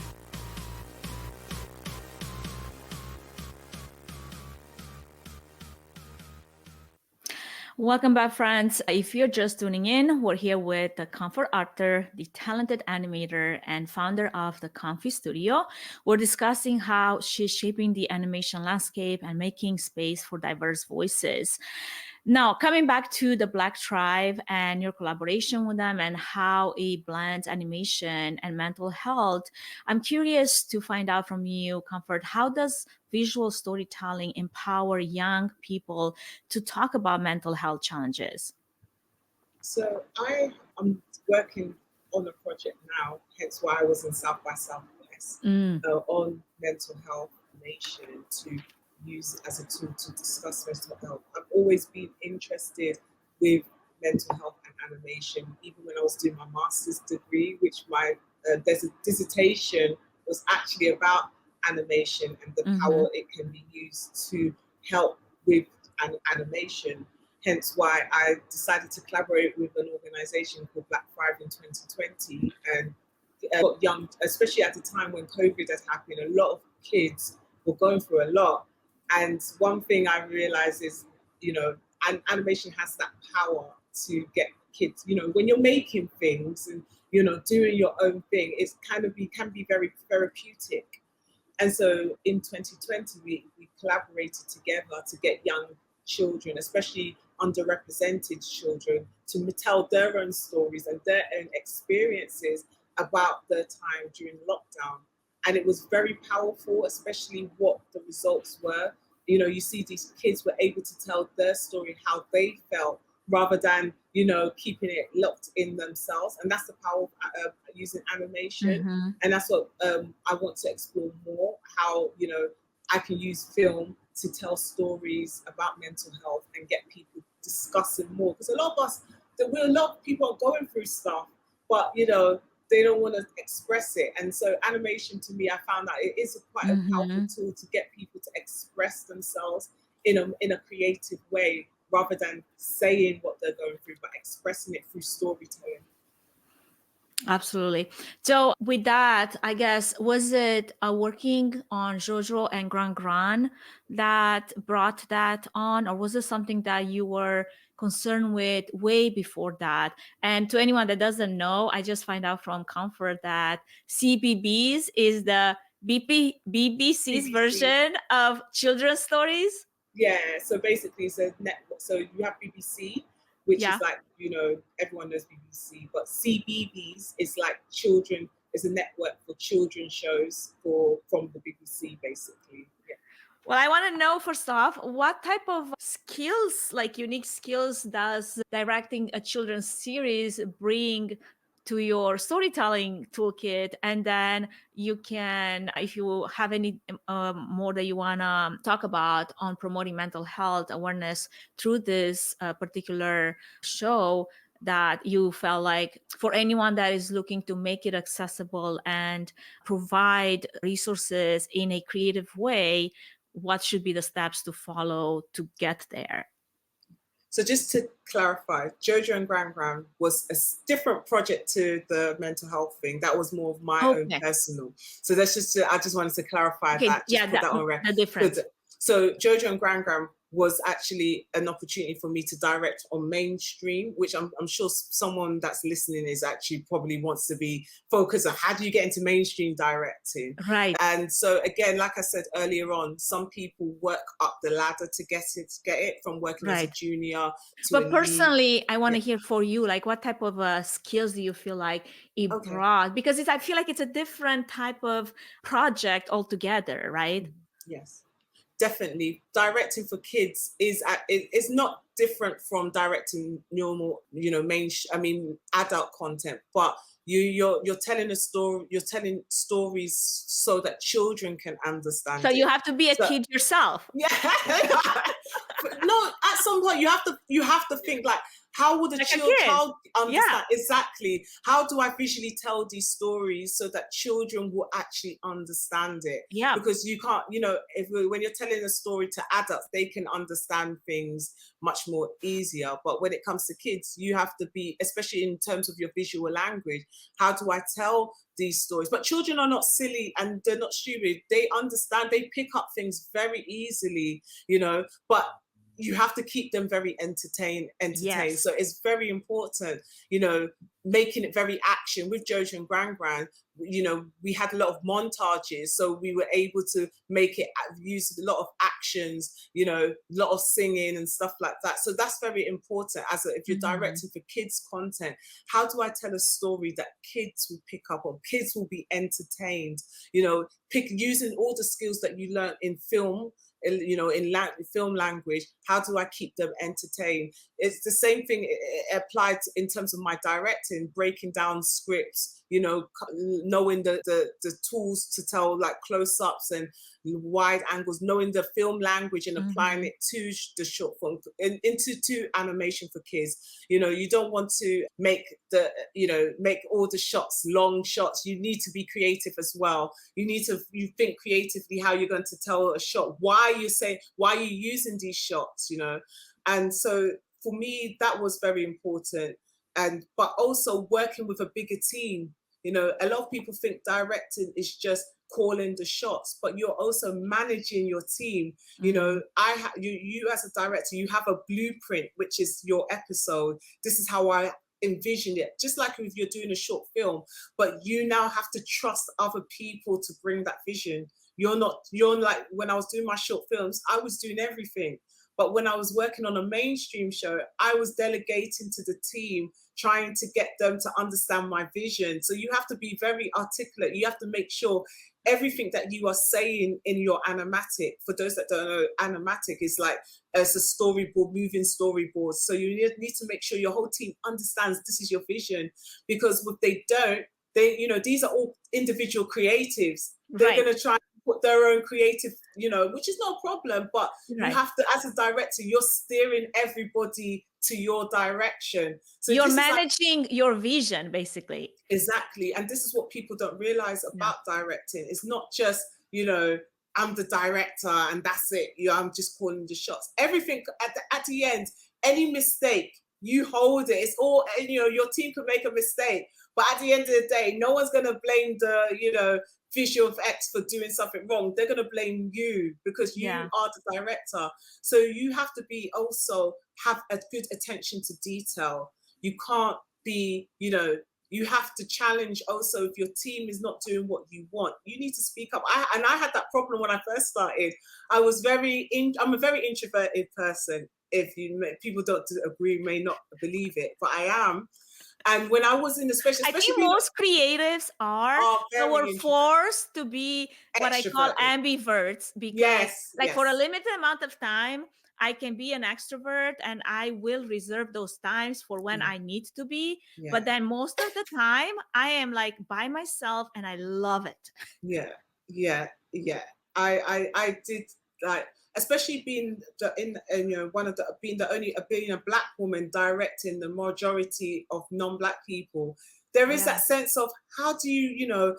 Welcome back, friends. If you're just tuning in, we're here with the Comfort Arthur, the talented animator and founder of the Comfy Studio. We're discussing how she's shaping the animation landscape and making space for diverse voices. Now, coming back to the Black Tribe and your collaboration with them and how it blends animation and mental health, I'm curious to find out from you, Comfort, how does visual storytelling empower young people to talk about mental health challenges? So I am working on a project now, hence why I was in South by Southwest, on mental health animation to use as a tool to discuss mental health. I've always been interested with mental health and animation, even when I was doing my master's degree, which my dissertation was actually about animation and the power it can be used to help with animation. Hence why I decided to collaborate with an organization called Black Barbie in 2020 and got young, especially at the time when COVID had happened, a lot of kids were going through a lot. And one thing I realized is, animation has that power to get kids, when you're making things and, doing your own thing, it's can be very therapeutic. And so in 2020, we collaborated together to get young children, especially underrepresented children, to tell their own stories and their own experiences about their time during lockdown. And it was very powerful, especially what the results were. You see these kids were able to tell their story, how they felt, rather than, keeping it locked in themselves. And that's the power of using animation. And that's what I want to explore more, how, I can use film to tell stories about mental health and get people discussing more. Because a lot of people are going through stuff, but, they don't want to express it. And so animation, to me, I found that it is quite a powerful tool to get people to express themselves in a creative way, rather than saying what they're going through, but expressing it through storytelling. Absolutely. So with that, I guess, was it working on 𝐂𝐻𝐻𝐿 and Gran that brought that on, or was it something that you were concerned with way before that? And to anyone that doesn't know, I just find out from Comfort that CBBS is the BBC's version of children's stories. Yeah, so basically it's a network. So you have BBC, which is like, everyone knows BBC, but CBBS is like is a network for children's shows from the BBC, basically. Yeah. Well, I want to know, first off, what type of skills, like unique skills, does directing a children's series bring to your storytelling toolkit? And then you can, if you have any more that you want to talk about on promoting mental health awareness through this particular show, that you felt like for anyone that is looking to make it accessible and provide resources in a creative way, what should be the steps to follow to get there? So just to clarify, 𝐂𝐻𝐻𝐿 and Gran was a different project to the mental health thing. That was more of my own personal. So I just wanted to clarify that. Just put that on record. The difference. So 𝐂𝐻𝐻𝐿 and Gran was actually an opportunity for me to direct on mainstream, which I'm sure someone that's listening is actually probably wants to be focused on how do you get into mainstream directing. Right. And so again, like I said earlier on, some people work up the ladder to get it from working as a junior to But personally, I want to hear for you, like what type of skills do you feel like it brought? Because I feel like it's a different type of project altogether, right? Yes. Definitely, directing for kids is not different from directing normal, adult content. But you're telling a story. You're telling stories so that children can understand. So you have to be a kid yourself. Yeah. No, at some point you have to think like, How would a Like a kid. child understand? Yeah. Exactly. How do I visually tell these stories so that children will actually understand it? Yeah. Because you can't, you know, when you're telling a story to adults, they can understand things much more easier. But when it comes to kids, you have to be, especially in terms of your visual language, how do I tell these stories? But children are not silly and they're not stupid. They understand, they pick up things very easily, you know, but you have to keep them very entertained. Yes. So it's very important, you know, making it very action. With Jojo and Gran Gran, you know, we had a lot of montages, so we were able to make it use a lot of actions, you know, a lot of singing and stuff like that. So that's very important. If you're directing for kids content, how do I tell a story that kids will pick up on, kids will be entertained, you know, using all the skills that you learn in film, you know, in film language. How do I keep them entertained? It's the same thing applied in terms of my directing, breaking down scripts, you know, knowing the tools to tell like close-ups and wide angles, knowing the film language and applying it to the short form into animation for kids. You know, you don't want to make make all the shots long shots. You need to be creative as well. You think creatively how you're going to tell a shot, why you're using these shots, you know. And so for me, that was very important. But also working with a bigger team. You know, a lot of people think directing is just calling the shots, but you're also managing your team. You know, you as a director, you have a blueprint, which is your episode. This is how I envision it, just like if you're doing a short film, but you now have to trust other people to bring that vision. You're like, when I was doing my short films, I was doing everything. But when I was working on a mainstream show, I was delegating to the team, trying to get them to understand my vision. So you have to be very articulate. You have to make sure everything that you are saying in your animatic, for those that don't know, animatic is like as a storyboard, moving storyboard. So you need to make sure your whole team understands this is your vision, because if they don't, you know, these are all individual creatives. They're going to try and put their own creative, you know, which is no problem, but you have to, as a director, you're steering everybody to your direction. So you're managing your vision, basically. Exactly. And this is what people don't realize about directing. It's not just, you know, I'm the director and that's it. You know, I'm just calling the shots. Everything at the end, any mistake, you hold it. It's all, you know, your team can make a mistake, but at the end of the day, no one's going to blame the, you know, visual effects for doing something wrong. They're going to blame you because you are the director. So you have to be also have a good attention to detail. You can't be, you know, you have to challenge also if your team is not doing what you want. You need to speak up. I had that problem when I first started. I'm a very introverted person. If people don't agree, may not believe it, but I am. And when I was in the I think most creatives are forced to be what I call ambiverts, because for a limited amount of time, I can be an extrovert and I will reserve those times for when I need to be. But then most of the time I am like by myself and I love it. I did, like, especially being being a Black woman directing the majority of non-Black people. There is that sense of how do you know,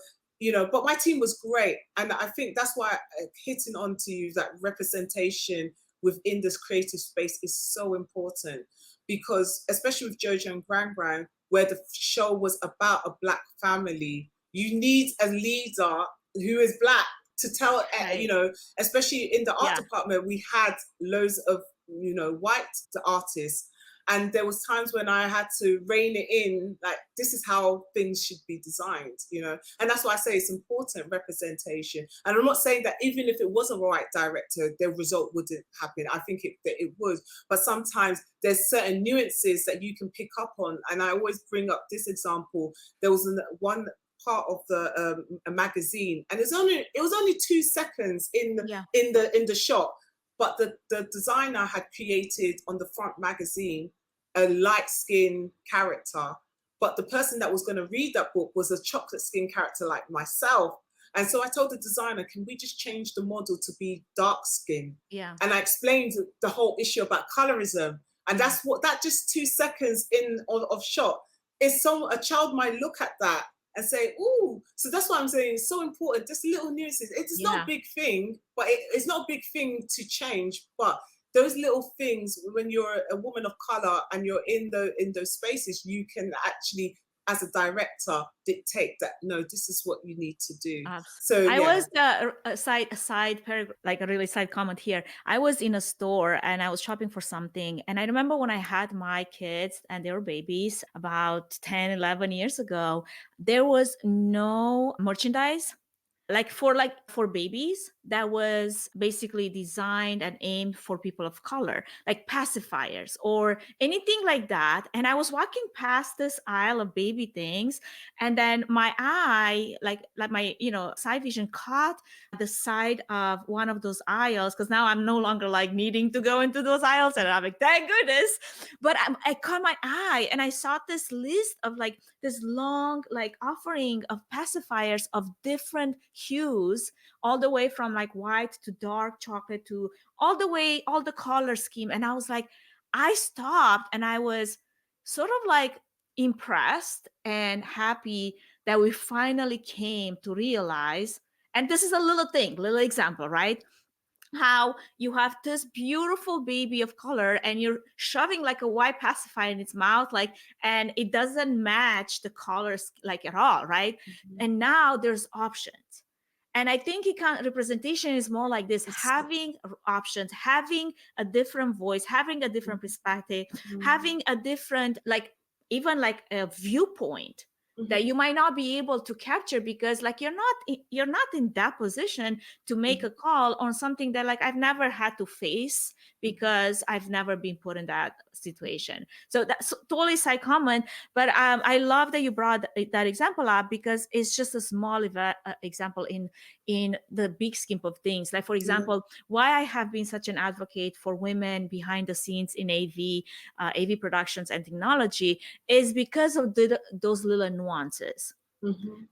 but my team was great. And I think that's why hitting onto you, that representation within this creative space is so important, because especially with Jojo and Gran Gran, where the show was about a Black family, you need a leader who is Black to tell, you know, especially in the art department, we had loads of, you know, white artists. And there was times when I had to rein it in, like, this is how things should be designed, you know? And that's why I say it's important, representation. And I'm not saying that even if it was a white director, the result wouldn't happen. I think it would. But sometimes there's certain nuances that you can pick up on. And I always bring up this example. There was one part of the a magazine, and it was only 2 seconds in the shot, but the designer had created on the front magazine a light-skinned character, but the person that was going to read that book was a chocolate-skinned character like myself. And so I told the designer, can we just change the model to be dark skin? And I explained the whole issue about colorism. And that's what, that just 2 seconds in of shot is, so a child might look at that and say, "Ooh." So that's why I'm saying it's so important. Just little nuances. It is not a big thing, but it's not a big thing to change. But those little things, when you're a woman of color and you're in those spaces, you can actually, as a director, dictate that, no, this is what you need to do. So I yeah. was a side paragraph, like a really side comment here. I was in a store and I was shopping for something, and I remember when I had my kids and they were babies about 10, 11 years ago, there was no merchandise like for babies that was basically designed and aimed for people of color, like pacifiers or anything like that. And I was walking past this aisle of baby things, and then my eye, like my side vision caught the side of one of those aisles, because now I'm no longer like needing to go into those aisles, and I'm like, thank goodness. But I caught my eye and I saw this list of like this long like offering of pacifiers of different hues, all the way from like white to dark chocolate to all the color scheme. And I was like, I stopped and I was sort of like impressed and happy that we finally came to realize. And this is a little example, right? How you have this beautiful baby of color and you're shoving like a white pacifier in its mouth, like, and it doesn't match the colors like at all, right? And now there's options. And I think representation is more like this: having options, having a different voice, having a different perspective, having a different, like, even like a viewpoint that you might not be able to capture, because like you're not in that position to make a call on something that like I've never had to face, because I've never been put in that situation. So that's totally side comment, but I love that you brought that example up, because it's just a small example in the big scheme of things. Like, for example, why I have been such an advocate for women behind the scenes in AV productions and technology is because of those little nuances.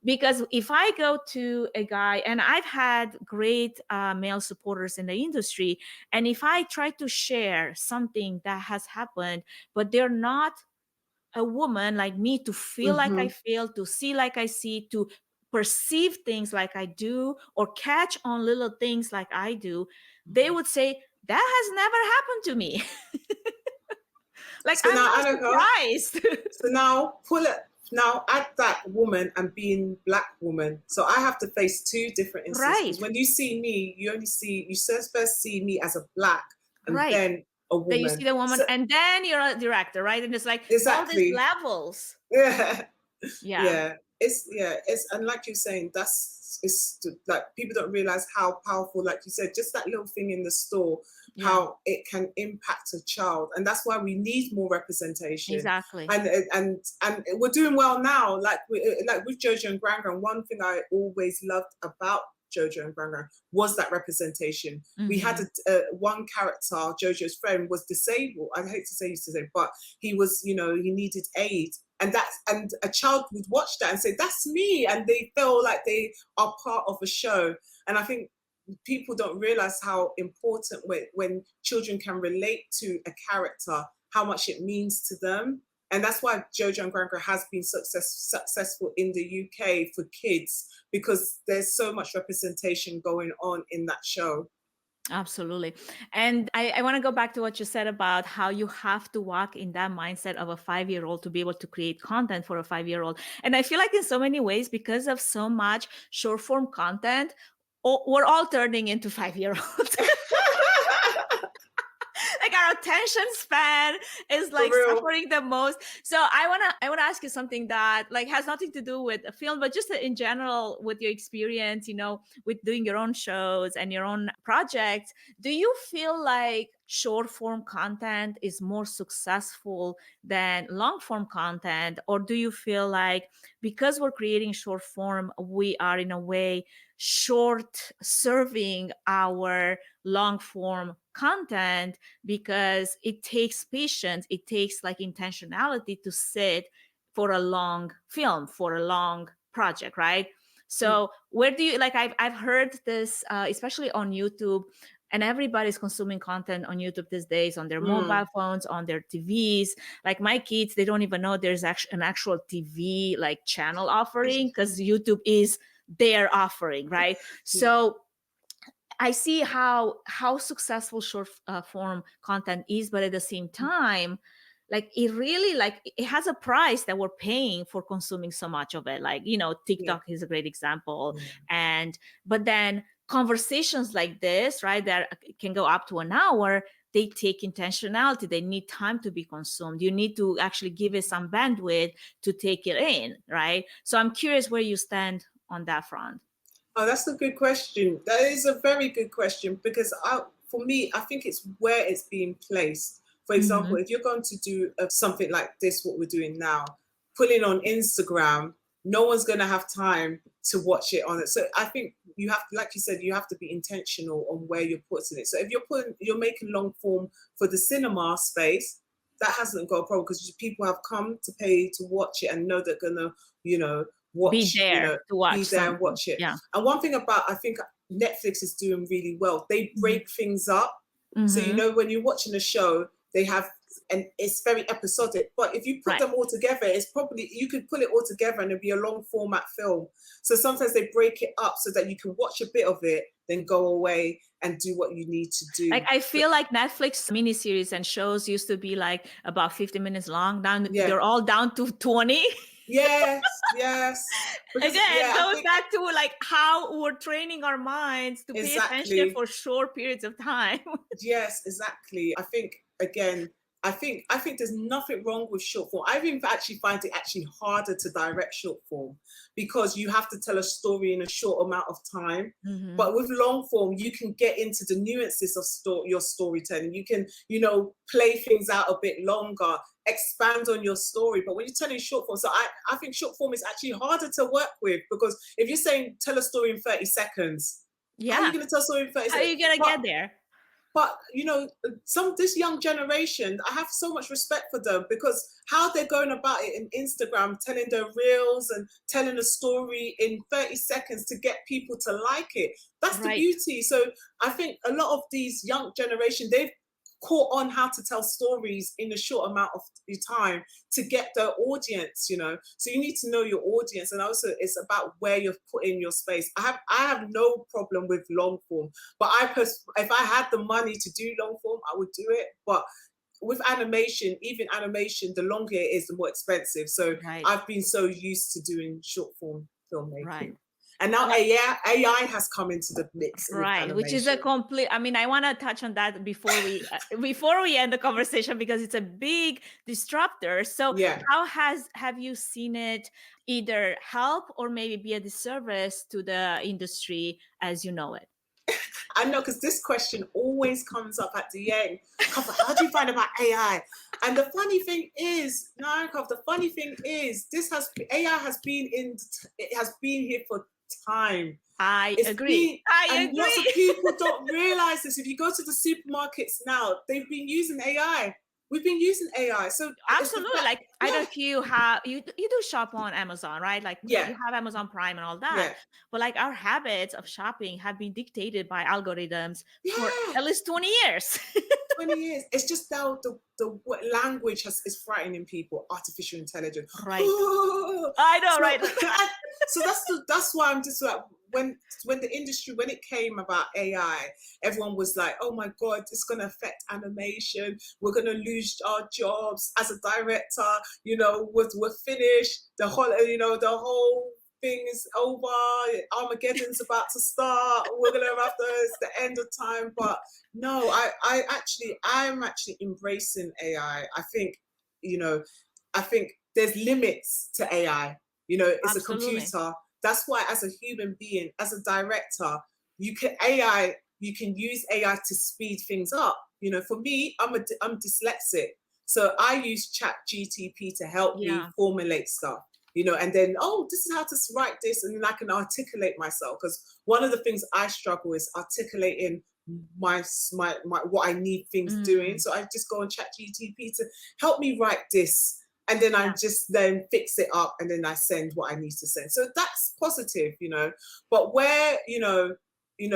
Because if I go to a guy, and I've had great male supporters in the industry, and if I try to share something that has happened, but they're not a woman like me to feel like I feel, to see like I see, to perceive things like I do, or catch on little things like I do, they would say, that has never happened to me. Like, So I'm now, not Anca, surprised. so now now add that woman and being Black woman. So I have to face two different instances. Right. When you see me, you first see me as a Black, and Right. then a woman. Then you see the woman, so, and then you're a director, right? And it's like all these exactly. levels. Yeah. Yeah. It's and like you're saying, like, people don't realize how powerful, like you said, just that little thing in the store, how it can impact a child. And that's why we need more representation. Exactly. And we're doing well now, like with Jojo and Grangan. One thing I always loved about Jojo and Grangan was that representation. We had one character, Jojo's friend, was disabled. I hate to say he's disabled, but he was, he needed aid. And a child would watch that and say, that's me. And they feel like they are part of a show. And I think people don't realize how important when children can relate to a character, how much it means to them. And that's why Jojo and Grandpa has been successful in the UK for kids, because there's so much representation going on in that show. Absolutely. And I want to go back to what you said about how you have to walk in that mindset of a 5-year-old to be able to create content for a 5-year-old. And I feel like in so many ways, because of so much short form content, we're all turning into 5-year-olds. Like, our attention span is like suffering the most. So I wanna ask you something that like has nothing to do with a film, but just in general with your experience, with doing your own shows and your own projects. Do you feel like short form content is more successful than long form content? Or do you feel like because we're creating short form, we are in a way short serving our long form content, because it takes patience, it takes like intentionality to sit for a long film, for a long project, right? So where do you, like, I've heard this, especially on YouTube, and everybody's consuming content on YouTube these days on their mobile phones, on their TVs. Like my kids, they don't even know there's an actual TV like channel offering, because YouTube is their offering, right? So I see how successful short form content is, but at the same time, like it really, like it has a price that we're paying for consuming so much of it. Like, you know, TikTok is a great example. And but then conversations like this, right, that can go up to an hour, they take intentionality. They need time to be consumed. You need to actually give it some bandwidth to take it in, right? So I'm curious where you stand on that front. Oh, that's a good question. That is a very good question, because for me, I think it's where it's being placed. For example, if you're going to do something like this, what we're doing now, putting on Instagram, no one's going to have time to watch it on it. So I think you have, like you said, you have to be intentional on where you're putting it. So if you're making long form for the cinema space, that hasn't got a problem, because people have come to pay to watch it and know they're gonna, watch, be there to watch, be there and watch it. Yeah. And one thing about, I think Netflix is doing really well, they break things up. So, when you're watching a show, they have, and it's very episodic, but if you put them all together, it's probably, you could put it all together and it'd be a long format film. So sometimes they break it up so that you can watch a bit of it, then go away and do what you need to do. Like, I feel like Netflix miniseries and shows used to be like about 50 minutes long. Now they're all down to 20. Yes. Because, again, it goes back to like how we're training our minds to pay attention for short periods of time. Yes, exactly. I think, again, I think there's nothing wrong with short form. I even actually find it actually harder to direct short form, because you have to tell a story in a short amount of time. But with long form, you can get into the nuances of your storytelling. You can, play things out a bit longer, expand on your story. But when you're telling short form, so I think short form is actually harder to work with, because if you're saying tell a story in 30 seconds, how are you going to tell a story in 30 seconds? How are you going to get there? But, this young generation, I have so much respect for them, because how they're going about it in Instagram, telling their reels and telling a story in 30 seconds to get people to like it. That's the beauty. So I think a lot of these young generation, they've caught on how to tell stories in a short amount of time to get their audience, So you need to know your audience, and also it's about where you're putting your space. I have no problem with long form, but if I had the money to do long form, I would do it. But with animation, the longer it is, the more expensive. So I've been so used to doing short form filmmaking. And now AI has come into the mix, which is a complete. I mean, I want to touch on that before we end the conversation, because it's a big disruptor. So, how have you seen it either help or maybe be a disservice to the industry as you know it? I know, because this question always comes up at the end. How do you find about AI? And the funny thing is, AI has been here for time. I agree. Lots of people don't realize this. If you go to the supermarkets now, they've been using AI. We've been using AI. So absolutely, like I don't know if you do shop on Amazon, right? Like you have Amazon Prime and all that. But like our habits of shopping have been dictated by algorithms for at least 20 years. 20 years. It's just now the language is frightening people. Artificial intelligence. Right. I know, right? So that's why I'm just like, when the industry, when it came about AI, everyone was like, oh my God, it's going to affect animation. We're going to lose our jobs as a director. We're finished. The whole thing is over. Armageddon's about to start. We're going to it's the end of time. But no, I'm actually embracing AI. I think there's limits to AI. It's absolutely. A computer. That's why, as a human being, as a director, you can use AI to speed things up. For me, I'm dyslexic, so I use ChatGPT to help me formulate stuff. And then, this is how to write this, and then I can articulate myself. Because one of the things I struggle is articulating my what I need things doing. So I just go on ChatGPT to help me write this. And then I just then fix it up, and then I send what I need to send. So that's positive, But where,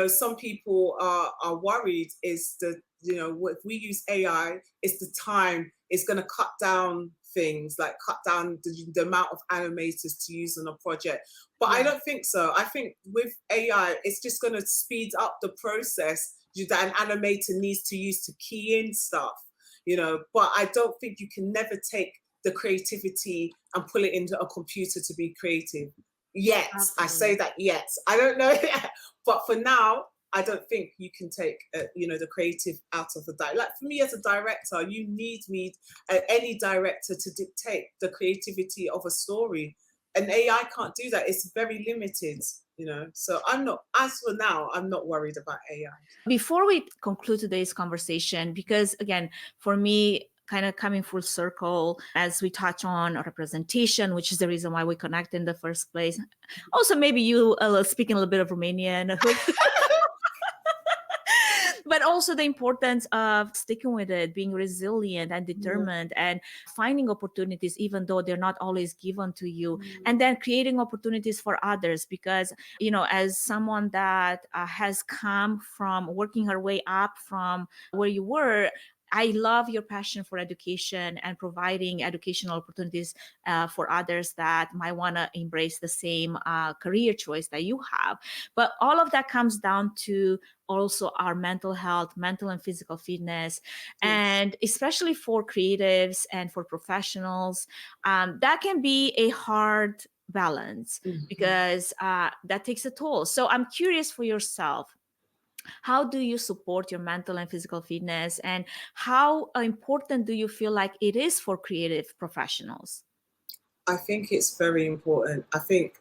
some people are worried is that, if we use AI, it's the time, it's going to cut down things, like cut down the amount of animators to use on a project. But I don't think so. I think with AI, it's just going to speed up the process that an animator needs to use to key in stuff, but I don't think you can never take the creativity and pull it into a computer to be creative. Yet. Absolutely. I say that yet. I don't know. But for now, I don't think you can take, the creative out of the director. Like for me as a director, you need me, any director, to dictate the creativity of a story. And AI can't do that. It's very limited, So as for now, I'm not worried about AI. Before we conclude today's conversation, because again, for me, kind of coming full circle as we touch on representation, which is the reason why we connect in the first place. Also, maybe you speaking a little bit of Romanian. But also the importance of sticking with it, being resilient and determined, and finding opportunities, even though they're not always given to you, and then creating opportunities for others. Because, as someone that has come from working her way up from where you were, I love your passion for education and providing educational opportunities for others that might want to embrace the same career choice that you have. But all of that comes down to also our mental health, mental and physical fitness. And especially for creatives and for professionals, that can be a hard balance because that takes a toll. So I'm curious for yourself, how do you support your mental and physical fitness, and how important do you feel like it is for creative professionals? I think it's very important. I think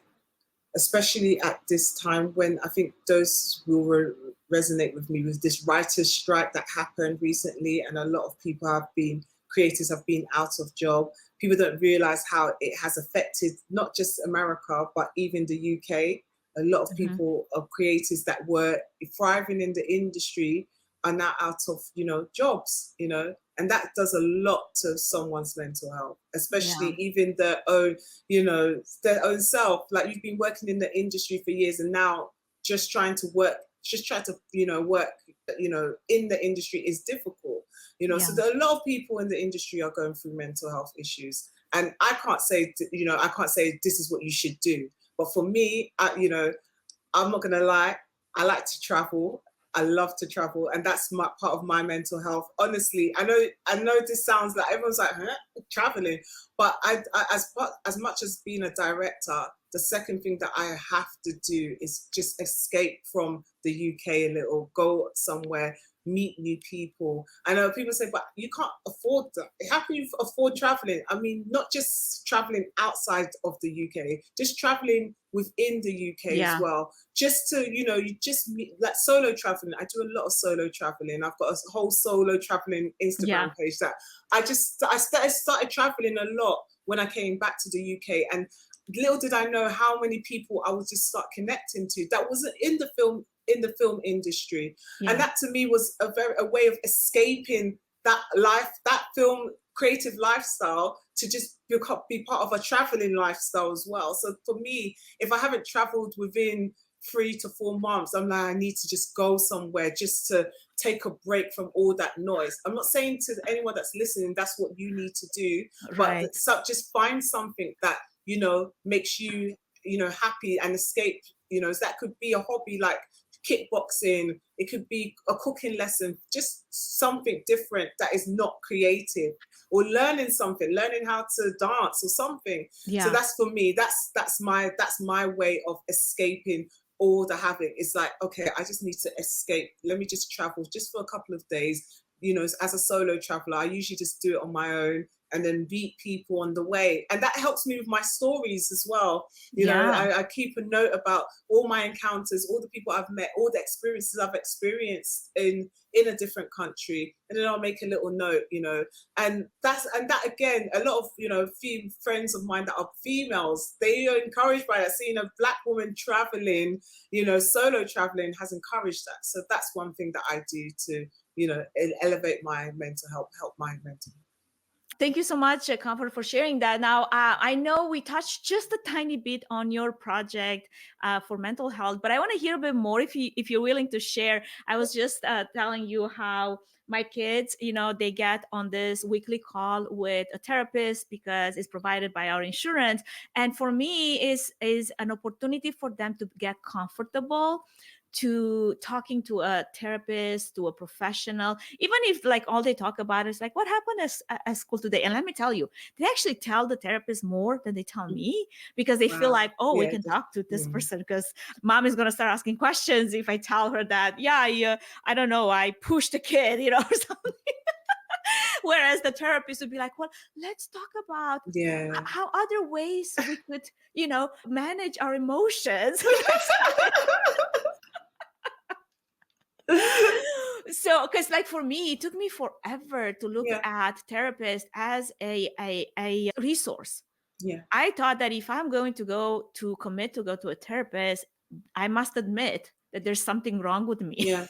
especially at this time, when I think those will resonate with me, with this writer's strike that happened recently, and a lot of creators have been out of job. People don't realize how it has affected not just America, but even the UK. A lot of people, creators that were thriving in the industry, are now out of, jobs, and that does a lot to someone's mental health, especially even their own, their own self. Like, you've been working in the industry for years, and now just trying to work, work, in the industry is difficult, So there are a lot of people in the industry are going through mental health issues, and I can't say, this is what you should do. But for me, I'm not gonna lie, I like to travel. I love to travel, and that's part of my mental health. Honestly, I know this sounds like everyone's like, traveling, but as much as being a director, the second thing that I have to do is just escape from the UK a little, go somewhere, meet new people. I know people say, but you can't afford that. How can you afford traveling? I mean, not just traveling outside of the UK, just traveling within the UK as well. Just to, you just meet, like solo traveling. I do a lot of solo traveling. I've got a whole solo traveling Instagram page that I started traveling a lot when I came back to the UK, and little did I know how many people I would just start connecting to that wasn't in the film industry. And that to me was a way of escaping that life, that film creative lifestyle, to just be part of a traveling lifestyle as well. So for me, if I haven't traveled within 3 to 4 months, I'm like, I need to just go somewhere just to take a break from all that noise. I'm not saying to anyone that's listening that's what you need to do, but just find something that makes you happy and escape. That could be a hobby like kickboxing, it could be a cooking lesson, just something different that is not creative, or learning how to dance or something. So that's for me, that's my way of escaping all the havoc. It's like, okay, I just need to escape, let me just travel just for a couple of days. As a solo traveler, I usually just do it on my own, and then meet people on the way, and that helps me with my stories as well. I keep a note about all my encounters, all the people I've met, all the experiences I've experienced in a different country, and then I'll make a little note, and that again, a lot of few friends of mine that are females, they are encouraged by that. Seeing a Black woman traveling, solo traveling, has encouraged that. So that's one thing that I do to elevate my mental health, help my mental health. Thank you so much, Comfort, for sharing that. Now, I know we touched just a tiny bit on your project for mental health, but I want to hear a bit more if you're willing to share. I was just telling you how my kids, they get on this weekly call with a therapist because it's provided by our insurance, and for me, is an opportunity for them to get comfortable to talking to a therapist, to a professional, even if like all they talk about is like what happened at school today. And let me tell you, they actually tell the therapist more than they tell me, because they feel Wow. like, oh, we Yeah. can talk to this person because mom is going to start asking questions if I tell her that, yeah, I don't know, I pushed a kid, or something. Whereas the therapist would be like, well, let's talk about Yeah. how other ways we could, manage our emotions. So, because like for me, it took me forever to look at therapist as a resource. Yeah. I thought that if I'm going to commit to go to a therapist, I must admit that there's something wrong with me. Yeah.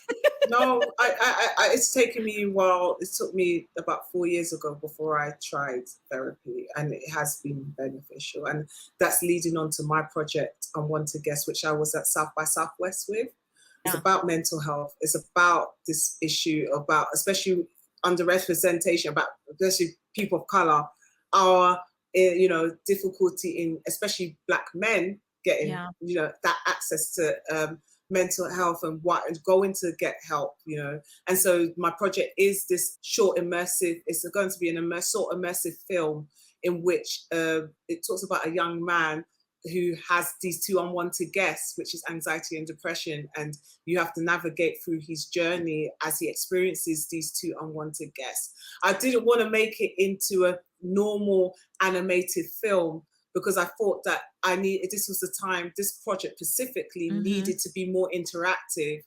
No, it's taken me a while. It took me about 4 years ago before I tried therapy, and it has been beneficial. And that's leading on to my project, I Want to Guess, which I was at South by Southwest with. It's about mental health. It's about this issue about, especially underrepresentation, about especially people of color, our difficulty in, especially Black men getting that access to mental health and going to get help, And so my project is this short immersive. It's going to be an short immersive film in which it talks about a young man who has these two unwanted guests, which is anxiety and depression, and you have to navigate through his journey as he experiences these two unwanted guests. I didn't want to make it into a normal animated film because I thought that this was the time, this project specifically needed to be more interactive.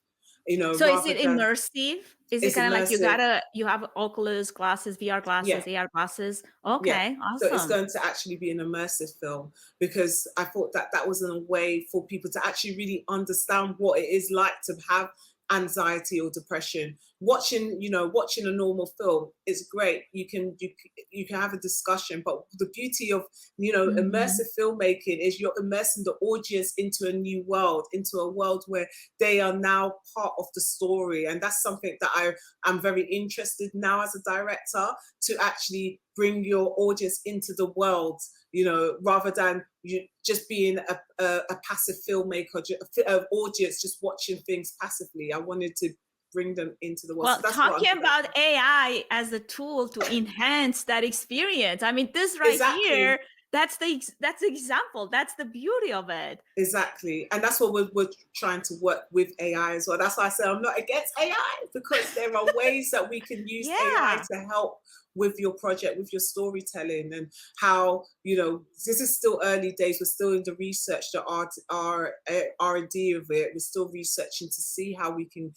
So is it immersive? Is it kind of like you have Oculus glasses, VR glasses, AR glasses? Okay, awesome. So it's going to actually be an immersive film, because I thought that was a way for people to actually really understand what it is like to have anxiety or depression. Watching a normal film is great. You can have a discussion, but the beauty of immersive filmmaking is you're immersing the audience into a new world, into a world where they are now part of the story. And that's something that I'm very interested now as a director, to actually bring your audience into the world, rather than you just being a passive filmmaker, audience just watching things passively. I wanted to bring them into the world. Well, so talking about AI as a tool to enhance that experience. I mean, this here, that's the example. That's the beauty of it. Exactly. And that's what we're trying to work with AI as well. That's why I say I'm not against AI, because there are ways that we can use AI to help with your project, with your storytelling, and how, this is still early days. We're still in the research, the R&D of it. We're still researching to see how we can,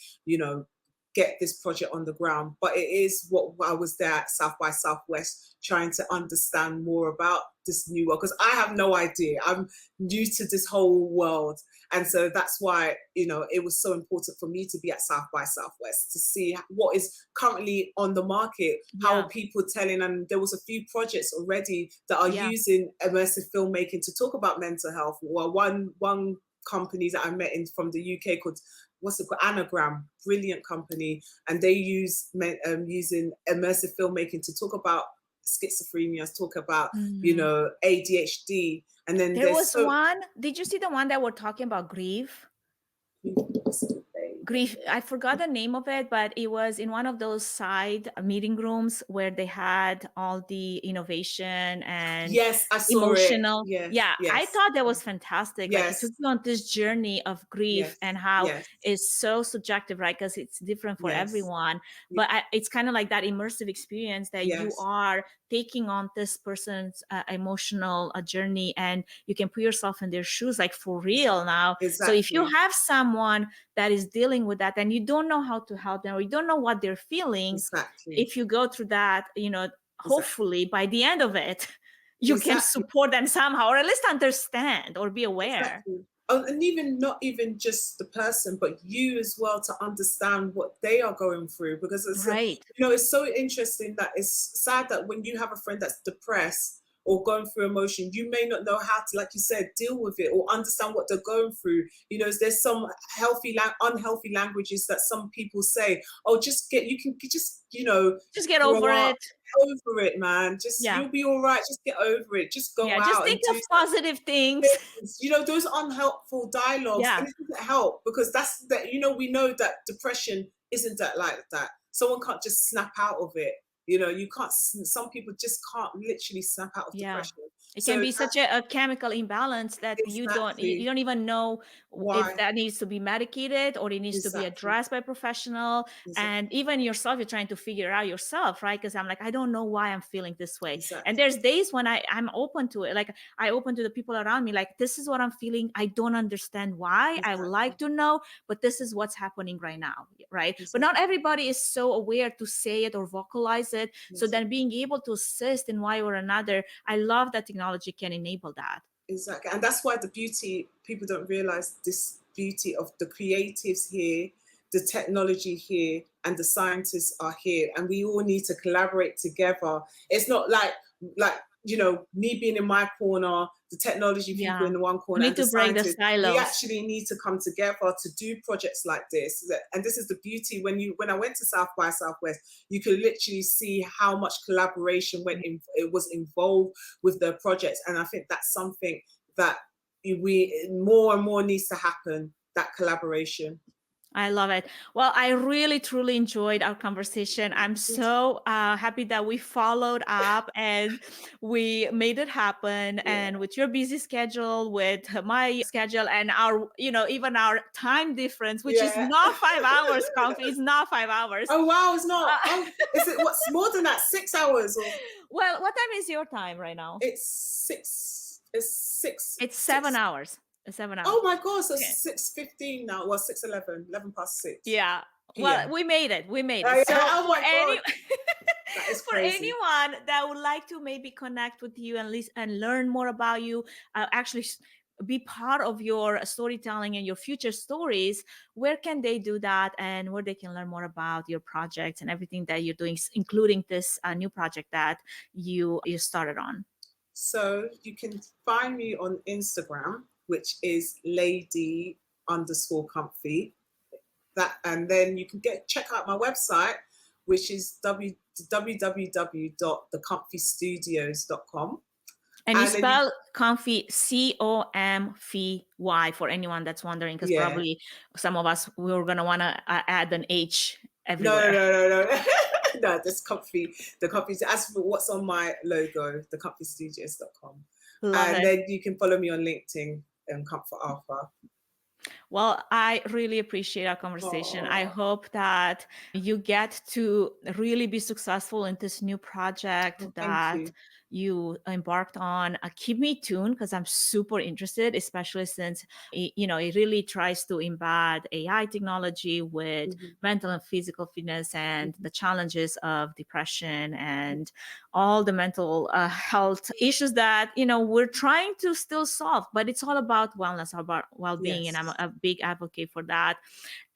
get this project on the ground. But it is what I was there at South by Southwest trying to understand more about this new world, because I have no idea. I'm new to this whole world. And so that's why, it was so important for me to be at South by Southwest to see what is currently on the market, how are people telling, and there was a few projects already that are using immersive filmmaking to talk about mental health. Well, one company that I met from the UK called, what's it called, Anagram, brilliant company, and they use using immersive filmmaking to talk about schizophrenia, talk about ADHD. And then there was one. Did you see the one that we're talking about grief? Grief, I forgot the name of it, but it was in one of those side meeting rooms where they had all the innovation and I saw emotional. It. I thought that was fantastic. Like it took you on this journey of grief and how it's so subjective, right? Because it's different for everyone. But it's kind of like that immersive experience that you are taking on this person's emotional journey, and you can put yourself in their shoes, like for real now. So if you have someone that is dealing with that and you don't know how to help them, or you don't know what they're feeling, if you go through that, hopefully by the end of it, you can support them somehow, or at least understand or be aware. and even not even just the person, but you as well, to understand what they are going through, because it's Right. it's so interesting that it's sad that when you have a friend that's depressed or going through emotion, you may not know how to, like you said, deal with it or understand what they're going through. There's some unhealthy languages that some people say, oh, just Just get grow over up. it. Over it, man. Just, Yeah. you'll be all right. Just get over it. Just go Yeah. Just out and think do of positive things. things. Those unhelpful dialogues, Yeah. and it doesn't help, because that's that. We know that depression isn't that like that. Someone can't just snap out of it. You can't. Some people just can't literally snap out of Yeah. depression. It So can be such a chemical imbalance that you exactly don't even know if why. that needs to be medicated or it needs to be Exactly. addressed by a professional. And even yourself, you're trying to figure it out yourself, right? Because I'm like, I don't know why I'm feeling this way. And Exactly. there's days when I'm open to it. Like I open to the people around me, like, this is what I'm feeling. I don't understand why. I would like to know, but this is what's happening right now, right? But not everybody is so aware to say it or vocalize it. So then being able to assist in one way or another, I love that technology can enable that. Exactly. And that's why the beauty, people don't realize this beauty of the creatives here, the technology here, and the scientists are here. And we all need to collaborate together. It's not like me being in my corner, the technology people Yeah. in the one We corner, need and the to break the scientists. We silos. actually need to come together to do projects like this. And this is the beauty. When I went to South by Southwest, you could literally see how much collaboration it was involved with the projects. And I think that's something that we more and more needs to happen, that collaboration. I love it. Well, I really, truly enjoyed our conversation. I'm so happy that we followed up and we made it happen. Yeah. And with your busy schedule, with my schedule, and our, even our time difference, which is not 5 hours, Comfy. It's not 5 hours. Oh, wow. It's not. Is it what's more than that? 6 hours? Or? Well, what time is your time right now? It's 6. It's 7 hours. 7 hours. Oh my God, so 6:15 now. Well, 6:11, 11 past 6. Yeah. PM. Well, we made it. So oh my God. That is for crazy. anyone that would like to maybe connect with you and learn more about you, actually be part of your storytelling and your future stories, where can they do that, and where they can learn more about your projects and everything that you're doing, including this new project that you started on? So you can find me on Instagram, which is lady_comfy. And then you can check out my website, which is www.thecomfystudios.com. And you spell comfy COMFY for anyone that's wondering, because probably some of us, we're going to want to add an H everywhere. No. No, this comfy. The comfy. As for what's on my logo, thecomfystudios.com. And then you can follow me on LinkedIn and Comfort Alpha. Well, I really appreciate our conversation. I hope that you get to really be successful in this new project that you embarked on. Keep me tuned, because I'm super interested, especially since it really tries to embed AI technology with mental and physical fitness and the challenges of depression and all the mental health issues that we're trying to still solve. But it's all about wellness, about well-being, and I'm a big advocate for that.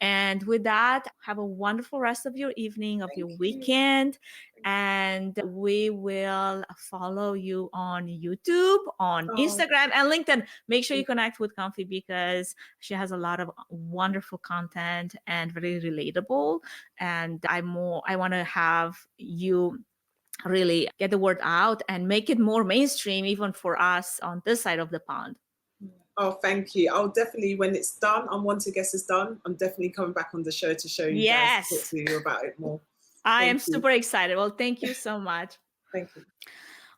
And with that, have a wonderful rest of your evening, of your weekend. And we will follow you on YouTube, on Instagram, and LinkedIn. Make sure you connect with Comfy, because she has a lot of wonderful content and very relatable. And I want to have you really get the word out and make it more mainstream, even for us on this side of the pond. Oh, thank you. I'll definitely, when it's done, Once I Guess it's done, I'm definitely coming back on the show to show you guys, to talk to you about it more. I am super excited. Well, thank you so much. Thank you.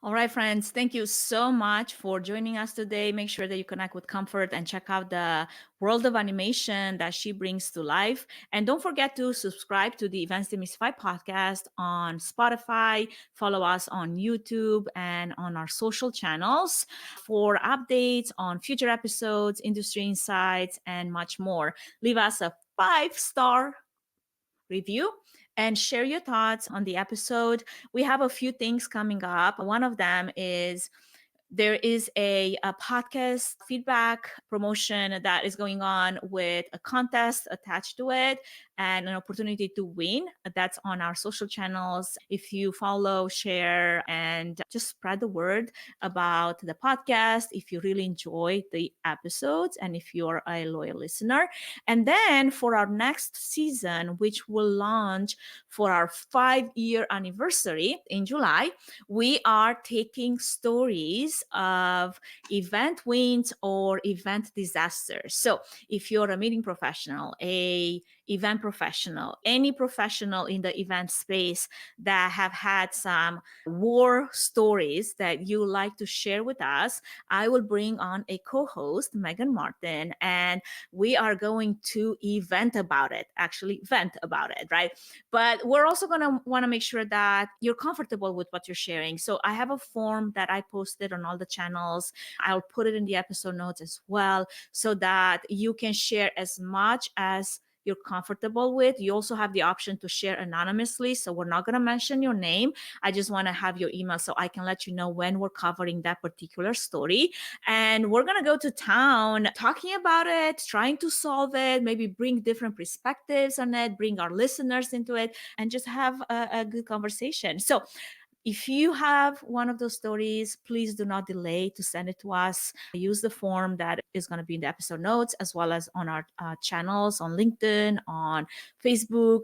All right, friends, thank you so much for joining us today. Make sure that you connect with Comfort and check out the world of animation that she brings to life. And don't forget to subscribe to the Events Demystified podcast on Spotify. Follow us on YouTube and on our social channels for updates on future episodes, industry insights, and much more. Leave us a 5-star review and share your thoughts on the episode. We have a few things coming up. One of them is There is a podcast feedback promotion that is going on with a contest attached to it and an opportunity to win. That's on our social channels. If you follow, share, and just spread the word about the podcast, if you really enjoy the episodes, and if you're a loyal listener. And then for our next season, which will launch for our 5-year anniversary in July, we are taking stories of event wins or event disasters. So if you're a meeting professional, a event professional, any professional in the event space that have had some war stories that you like to share with us, I will bring on a co-host, Megan Martin, and we are going to vent about it, right? But we're also going to want to make sure that you're comfortable with what you're sharing. So I have a form that I posted on all the channels. I'll put it in the episode notes as well, so that you can share as much as you're comfortable with. You also have the option to share anonymously. So we're not going to mention your name. I just want to have your email so I can let you know when we're covering that particular story. And we're going to go to town talking about it, trying to solve it, maybe bring different perspectives on it, bring our listeners into it, and just have a good conversation. So if you have one of those stories, please do not delay to send it to us. Use the form that is going to be in the episode notes, as well as on our channels on LinkedIn, on Facebook,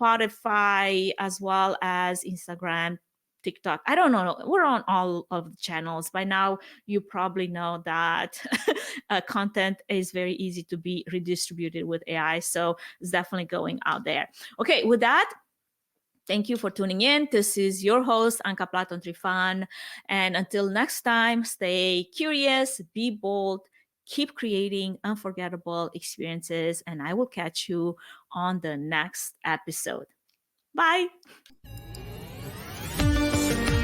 Spotify, as well as Instagram, TikTok. I don't know. We're on all of the channels. By now, you probably know that content is very easy to be redistributed with AI. So it's definitely going out there. Okay, with that, thank you for tuning in. This is your host, Anca Platon Trifan. And until next time, stay curious, be bold, keep creating unforgettable experiences, and I will catch you on the next episode. Bye.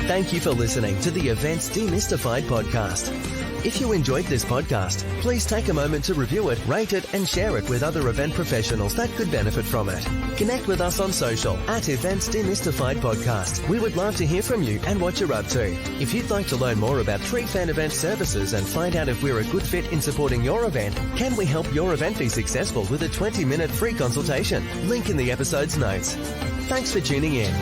Thank you for listening to the Events Demystified podcast. If you enjoyed this podcast, please take a moment to review it, rate it, and share it with other event professionals that could benefit from it. Connect with us on social at Events Demystified Podcast. We would love to hear from you and what you're up to. If you'd like to learn more about Trifan Event Services and find out if we're a good fit in supporting your event, can we help your event be successful with a 20-minute free consultation? Link in the episode's notes. Thanks for tuning in.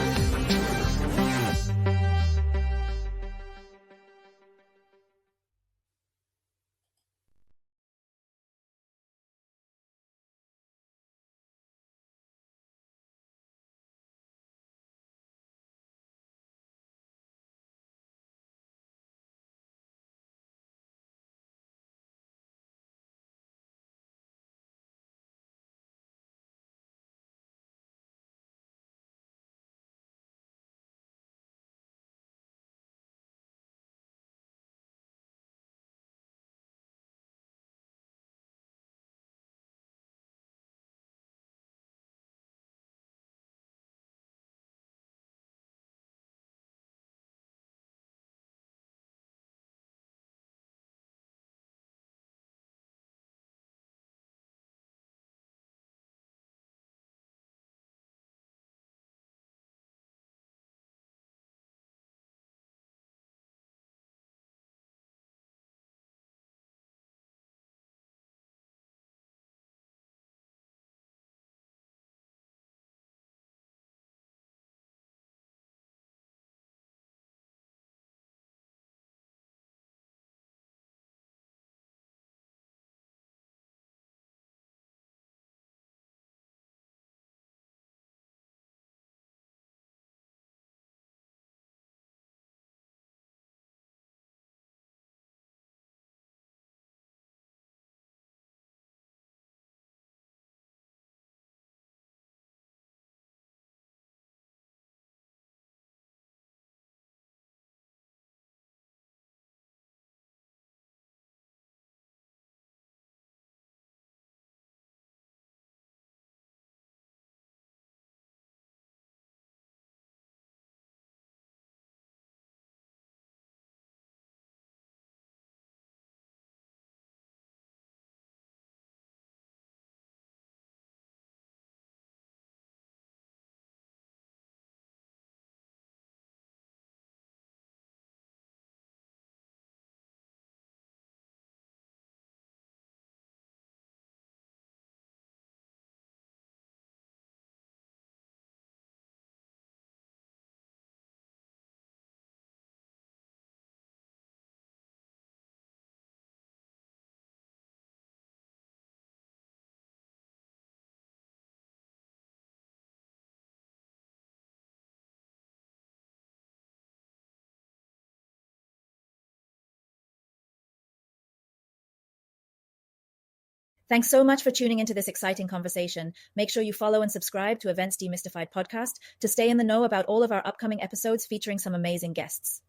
Thanks so much for tuning into this exciting conversation. Make sure you follow and subscribe to Events Demystified podcast to stay in the know about all of our upcoming episodes featuring some amazing guests.